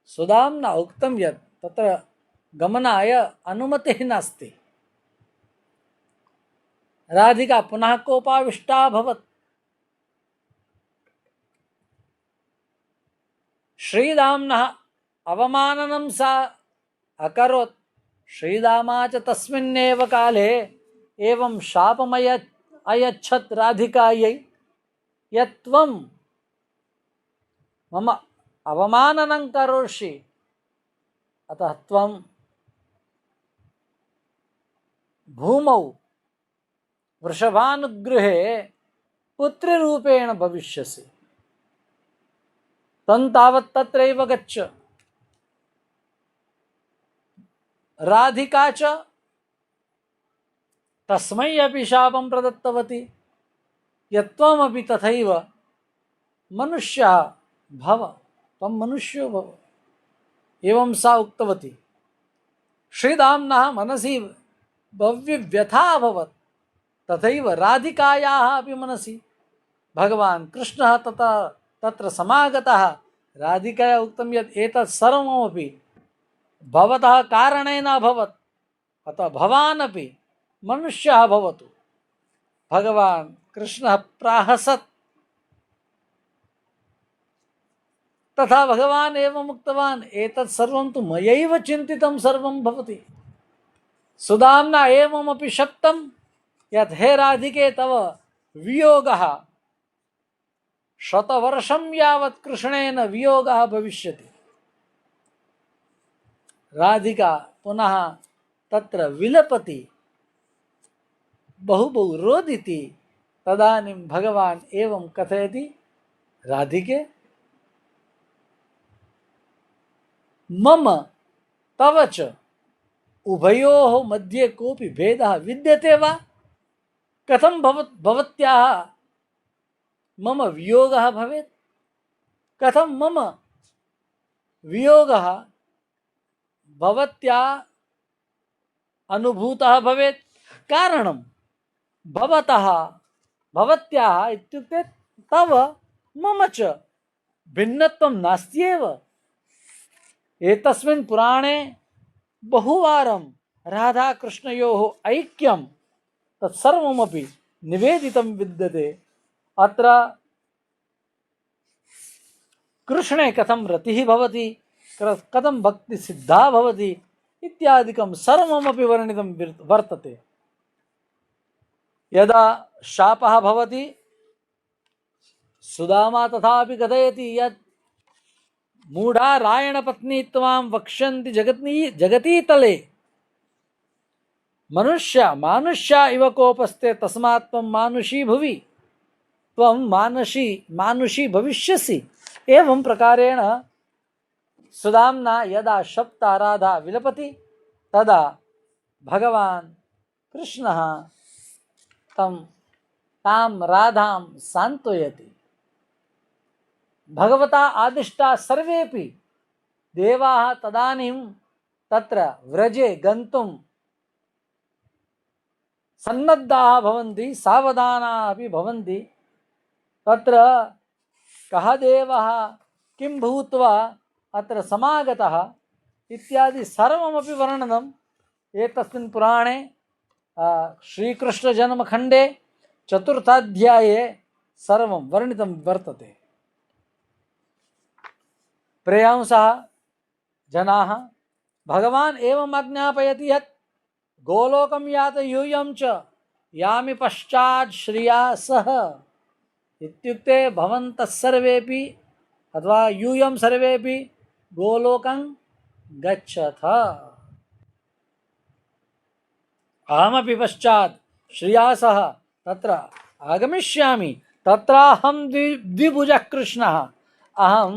सुदाम्ना उक्तं यत् तत्र गमनाय अनुमतिः नास्ति। राधिका पुनः कोपाविष्टा अभवत्। श्रीदाम्नः अवमाननं सा अकरोत्। श्रीदामा च तस्मिन्नेव काले एवं शापमय अयच्छत् राधिकायै यत्त्वं मम अवमाननं करोषि अतः त्वं भूमौ वृषभानुगृहे पुत्रीरूपेण भविष्यसि तं तावत् तत्रैव गच्छ। राधिका च तस्मै अपि शापं प्रदत्तवती यत्त्वमपि तथैव मनुष्यः भव, त्वं मनुष्यो भव। एवं सा उक्तवती। श्रीदाम्नः मनसि भव्यव्यथा अभवत्, तथैव राधिकायाः अपि मनसि। भगवान् कृष्णः तत्र समागतः। राधिकया उक्तं यत् एतत् सर्वमपि भवतः कारणेन अभवत्, अतः भवान् अपि मनुष्यः भवतु। भगवान् कृष्णः प्राहसत्। तथा भगवान् एवम् उक्तवान्, एतत् सर्वं तु मयैव चिन्तितं सर्वं भवति। सुदाम्ना एवमपि शप्तं यत् हे राधिके तव वियोगः शतवर्षं यावत् कृष्णेन वियोगः भविष्यति। राधिका पुनः तत्र विलपति, बहु बहु रोदिति। तदानीं भगवान् एवं कथयति, राधिके मम तव च उभयोः मध्ये कोऽपि भेदः विद्यते वा? कथं भवत्याः मम वियोगः भवेत्? कथं मम वियोगः भवत्या अनुभूतः भवेत्? कारणं भवत्याः इत्युक्ते तव मम च भिन्नत्वं नास्त्येव। एतस्मिन् पुराणे बहुवारं राधाकृष्णयोः ऐक्यं तत्सर्वमपि निवेदितं विद्यते। अत्र कृष्णे कथं रतिः भवति, कथं भक्तिसिद्धा भवति इत्यादिकं सर्वमपि वर्णितं वर्तते। यदा शापः भवति, सुदामा तथापि कथयति यत् मूढा रायणपत्नी त्वां वक्ष्यन्ति जगतीतले मानुष्या इव कोपस्ते तस्मात् त्वं मानुषी भुवि, त्वं मानुषी भविष्यसि। एवं प्रकारेण सुदाम्ना यदा शप्ता राधा विलपति, तदा भगवान् कृष्णः तां राधां सान्त्वयति। भगवता आदिष्टा सर्वेपि देवाः तदानीं तत्र व्रजे गन्तुं सन्नद्धाः भवन्ति, सावधानाः अपि भवन्ति। तत्र कः देवः किं भूत्वा अत्र समागतः इत्यादि सर्वमपि वर्णनम् एतस्मिन् पुराणे श्रीकृष्णजन्मखण्डे चतुर्थाध्याये सर्वं वर्णितं वर्तते। प्रेयांसः जनाः, भगवान् एवम् आज्ञापयति यत् गोलोकं यात यूयं च यामि पश्चात् श्रिया सह। इत्युक्ते भवन्तः सर्वेपि अथवा यूयं सर्वेपि गोलोकं गच्छथ, अहमपि पश्चात् श्रिया सह तत्र आगमिष्यामि। तत्राहं द्विभुजः कृष्णः, अहं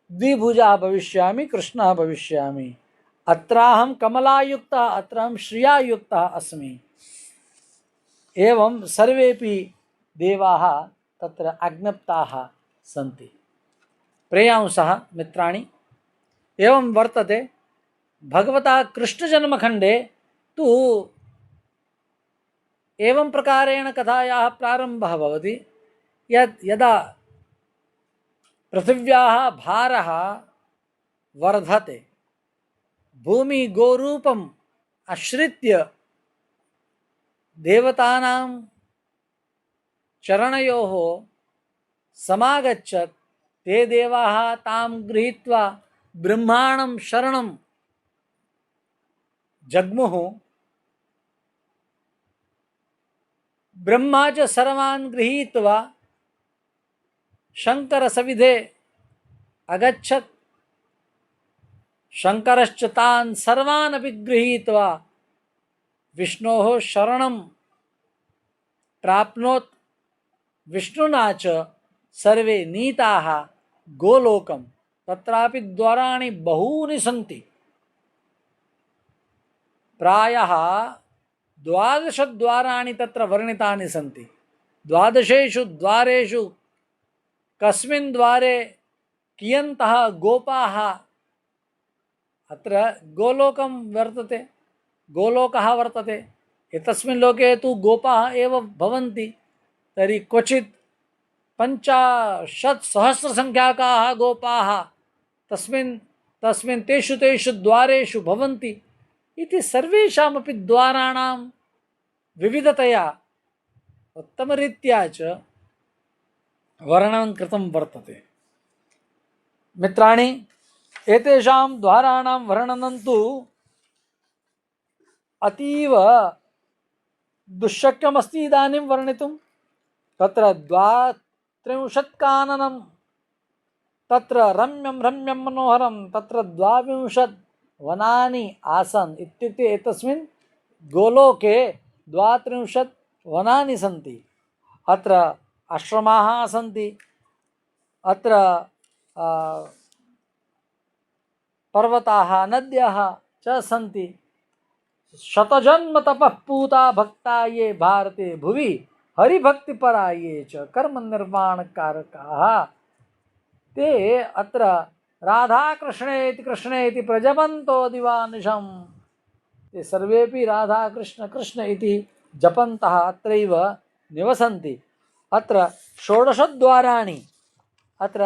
द्विभुजः भविष्यामि, कृष्णः भविष्यामि। अत्राहं कमलायुक्तः, अत्राहं श्रियायुक्तः अस्मि। एवं सर्वेपि देवाः तत्र आज्ञप्ताः सन्ति। प्रेयांसः मित्राणि, एवं वर्तते भगवता कृष्णजन्मखण्डे तु एवं प्रकारेण कथायाः प्रारम्भः भवति यत् यदा पृथिव्याः भारः वर्धते, भूमि गोरूपम् आश्रित्य देवतानां चरणयोः समागच्छत्, ते देवाः तां गृहीत्वा ब्रह्माणं शरणं जग्मुः ब्रह्मा च सर्वान् गृहीत्वा शङ्करसविधे अगच्छत्। शङ्करश्च तान् सर्वान् अपि गृहीत्वा विष्णोः शरणं प्राप्नोत्। विष्णुना च सर्वे नीताः गोलोकं। तत्रापि द्वाराणि बहूनि सन्ति। प्रायः 12 द्वाराणि तत्र वर्णितानि सन्ति। 12 द्वारेषु कस्मिन् द्वारे कियन्तः गोपाः, अत्र गोलोकं वर्तते, गोलोकः वर्तते। एतस्मिन् लोके तु गोपाः एव भवन्ति। तर्हि क्वचित् 50 सहस्रसङ्ख्याकाः गोपाः तस्मिन् तेषु द्वारेषु भवन्ति इति सर्वेषामपि द्वाराणां विविधतया उत्तमरीत्या च वर्णनं कृतं वर्तते। मित्राणि, एतेषां द्वाराणां वर्णनं तु अतीव दुश्शक्यमस्ति इदानीं वर्णितुं। तत्र 32 काननं, तत्र रम्यं मनोहरं, तत्र 22 वनानि आसन्। इत्युक्ते एतस्मिन् गोलोके 32 वनानि सन्ति। अत्र आश्रमाः सन्ति, अत्र पर्वताः नद्यः च सन्ति। शतजन्म तपः पूता भक्ता ये भारते भुवि हरिभक्तिपरा ये च कर्म निर्माणकारकाः ते अत्र राधा कृष्णेति प्रजपन्तो दिवानिशं। ते सर्वेपि राधा कृष्ण कृष्ण इति जपन्तः अत्रैव निवसन्ति। अत्र 16 द्वाराणि अत्र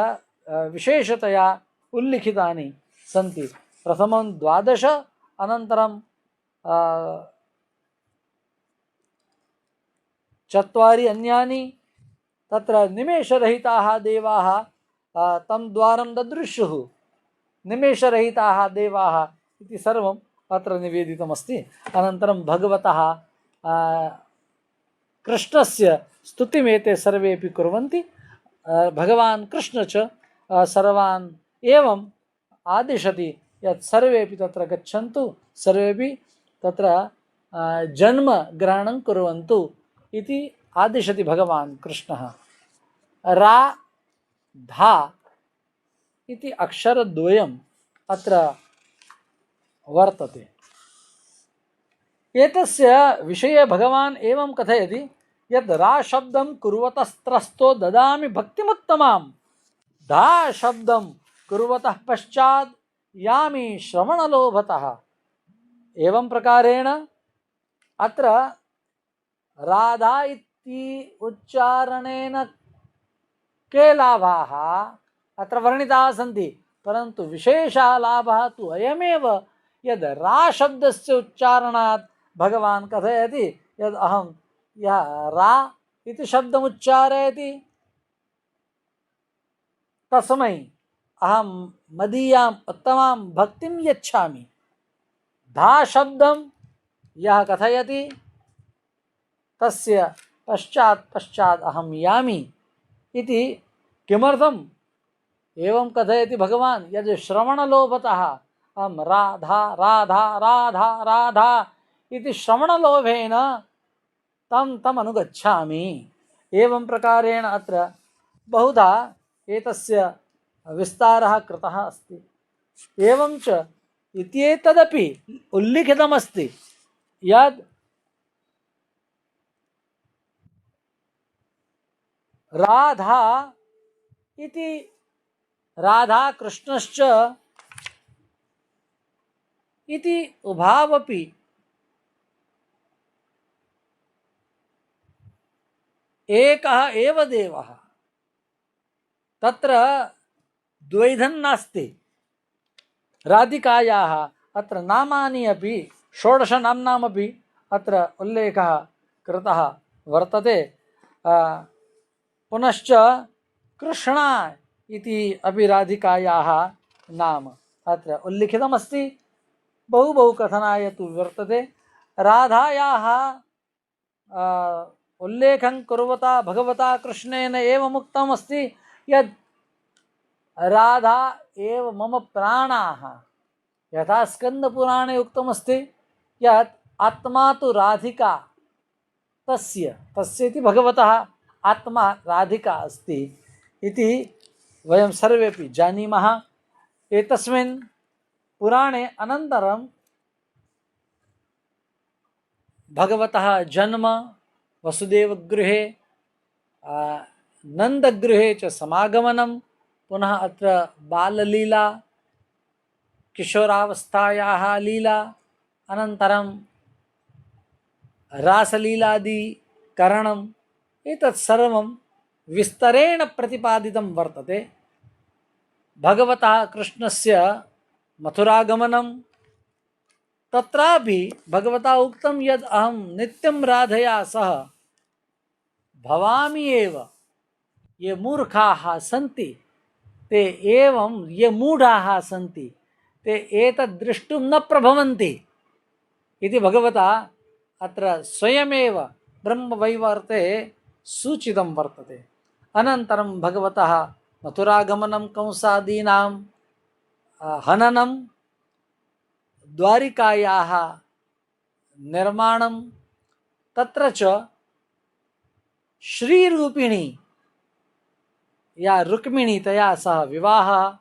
विशेषतया उल्लिखितानि सन्ति। प्रथमं 12, अनन्तरं 4 अन्यानि। तत्र निमेषरहिताः देवाः तं द्वारं ददृशुः। निमेषरहिताः देवाः इति सर्वम् अत्र निवेदितमस्ति। अनन्तरं भगवतः कृष्णस्य स्तुतिमेते सर्वेपि कुर्वन्ति। भगवान् कृष्ण च सर्वान् एवम् आदिशति यत् सर्वेपि तत्र गच्छन्तु, सर्वेपि तत्र जन्म ग्रहणं कुर्वन्तु इति आदिशति भगवान् कृष्णः। रा धा इति अक्षरद्वयम् अत्र वर्तते। एतस्य विषये भगवान् एवं कथयति यद् रा शब्दं कुर्वतस्त्रस्तो ददामि भक्तिमुत्तमां, धा शब्दं कुर्वतः पश्चात् यामि श्रवणलोभतः। एवं प्रकारेण अत्र राधा इति उच्चारणेन के लाभाः अत्र वर्णिताः सन्ति, परन्तु विशेषः लाभः तु अयमेव यद् रा शब्दस्य उच्चारणात् भगवान् कथयति यद् अहं यः रा इति शब्दम् उच्चारयति तस्मै अहं मदीयाम् उत्तमां भक्तिं यच्छामि। धा शब्दं यः कथयति तस्य पश्चात् अहं यामि इति। किमर्थम् एवं कथयति भगवान् यद् श्रवणलोभतः अहं राधा राधा राधा राधा इति श्रवणलोभेन तम् अनुगच्छामि। एवं प्रकारेण अत्र बहुधा एतस्य विस्तारः कृतः अस्ति। एवं च इत्येतदपि उल्लिखितमस्ति यद् राधा इति राधा कृष्णश्च इति उभावपि एकः एव देवः। तत्र द्वैधं नास्ति। राधिकायाः अत्र नामानि अपि 16 नाम्नामपि अत्र उल्लेखः कृतः वर्तते। पुनश्च कृष्णा इति अपि राधिकायाः नाम अत्र उल्लिखितमस्ति। बहु बहु कथनाय तु वर्तते। राधायाः उल्लेखं कुर्वता भगवता कृष्णेन एवम् उक्तमस्ति यद् राधा एव मम प्राणाः। यथा स्कन्दपुराणे उक्तमस्ति यत् आत्मा तु राधिका तस्य तस्य इति भगवतः आत्मा राधिका अस्ति इति वयं सर्वेपि जानीमः। एतस्मिन् पुराणे अनन्तरं भगवतः जन्म, वसुदेवगृहे, नन्दगृहे च समागमनं, पुनः अत्र बाललीला, किशोरावस्थायाः लीला, अनन्तरं रासलीलादि करणम्, एतत् सर्वं विस्तरेण प्रतिपादितं वर्तते। भगवतः कृष्णस्य मथुरागमनं, तत्रापि भगवता उक्तं यद् अहं नित्यं राधया सह भवामि एव। ये मूर्खाः सन्ति ते एवं, ये मूढाः सन्ति ते एतद् द्रष्टुं न प्रभवन्ति इति भगवता अत्र स्वयमेव ब्रह्मवैवर्ते सूचितं वर्तते। अनन्तरं भगवतः मथुरागमनं, कंसादीनां हननं, द्वारिकायाः निर्माणं, तत्र च श्रीरूपिणी या रुक्मिणी तया सह विवाहः,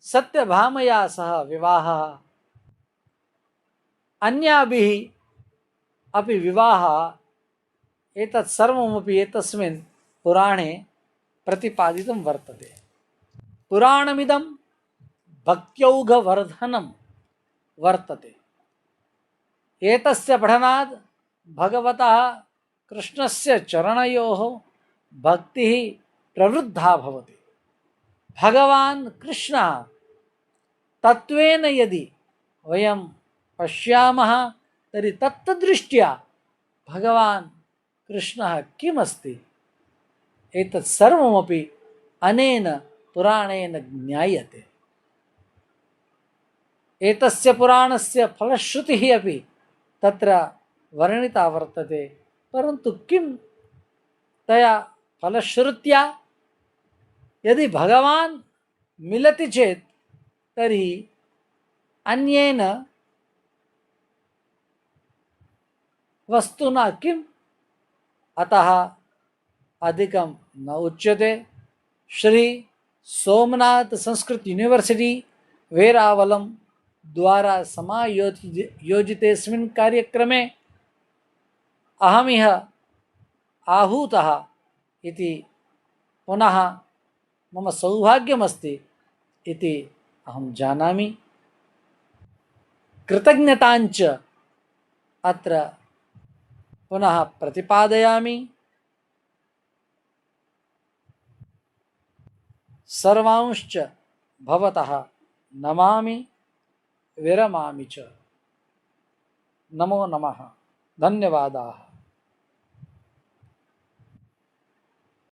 सत्यभामया सह विवाहः, अन्याभिः अपि विवाहः, एतत् सर्वमपि एतस्मिन् पुराणे प्रतिपादितं वर्तते। पुराणमिदं भक्त्यौघवर्धनं वर्तते। एतस्य पठनात् भगवतः कृष्णस्य चरणयोः भक्तिः प्रवृद्धा भवति। भगवान् कृष्णः तत्त्वेन यदि वयं पश्यामः तर्हि तत्त्वदृष्ट्या भगवान् कृष्णः किमस्ति एतत् सर्वमपि अनेन पुराणेन ज्ञायते। एतस्य पुराणस्य फलश्रुतिः अपि तत्र वर्णिता वर्तते। परन्तु किं तया फलश्रुत्या यदि भगवान् मिलति चेत् तर्हि अन्येन वस्तुना किम्? अतः अधिकं न उच्यते। श्री सोमनाथ संस्कृत यूनिवर्सिटी वेरावलम द्वारा समायोजितेऽस्मिन् कार्यक्रमे अहमिह आहूतः इति पुनः मम सौभाग्यमस्ति इति अहं जानामि। कृतज्ञताञ्च अत्र पुनः प्रतिपादयामि। सर्वांश्च भवतः नमामि विरमामि च। नमो नमः। धन्यवादाः।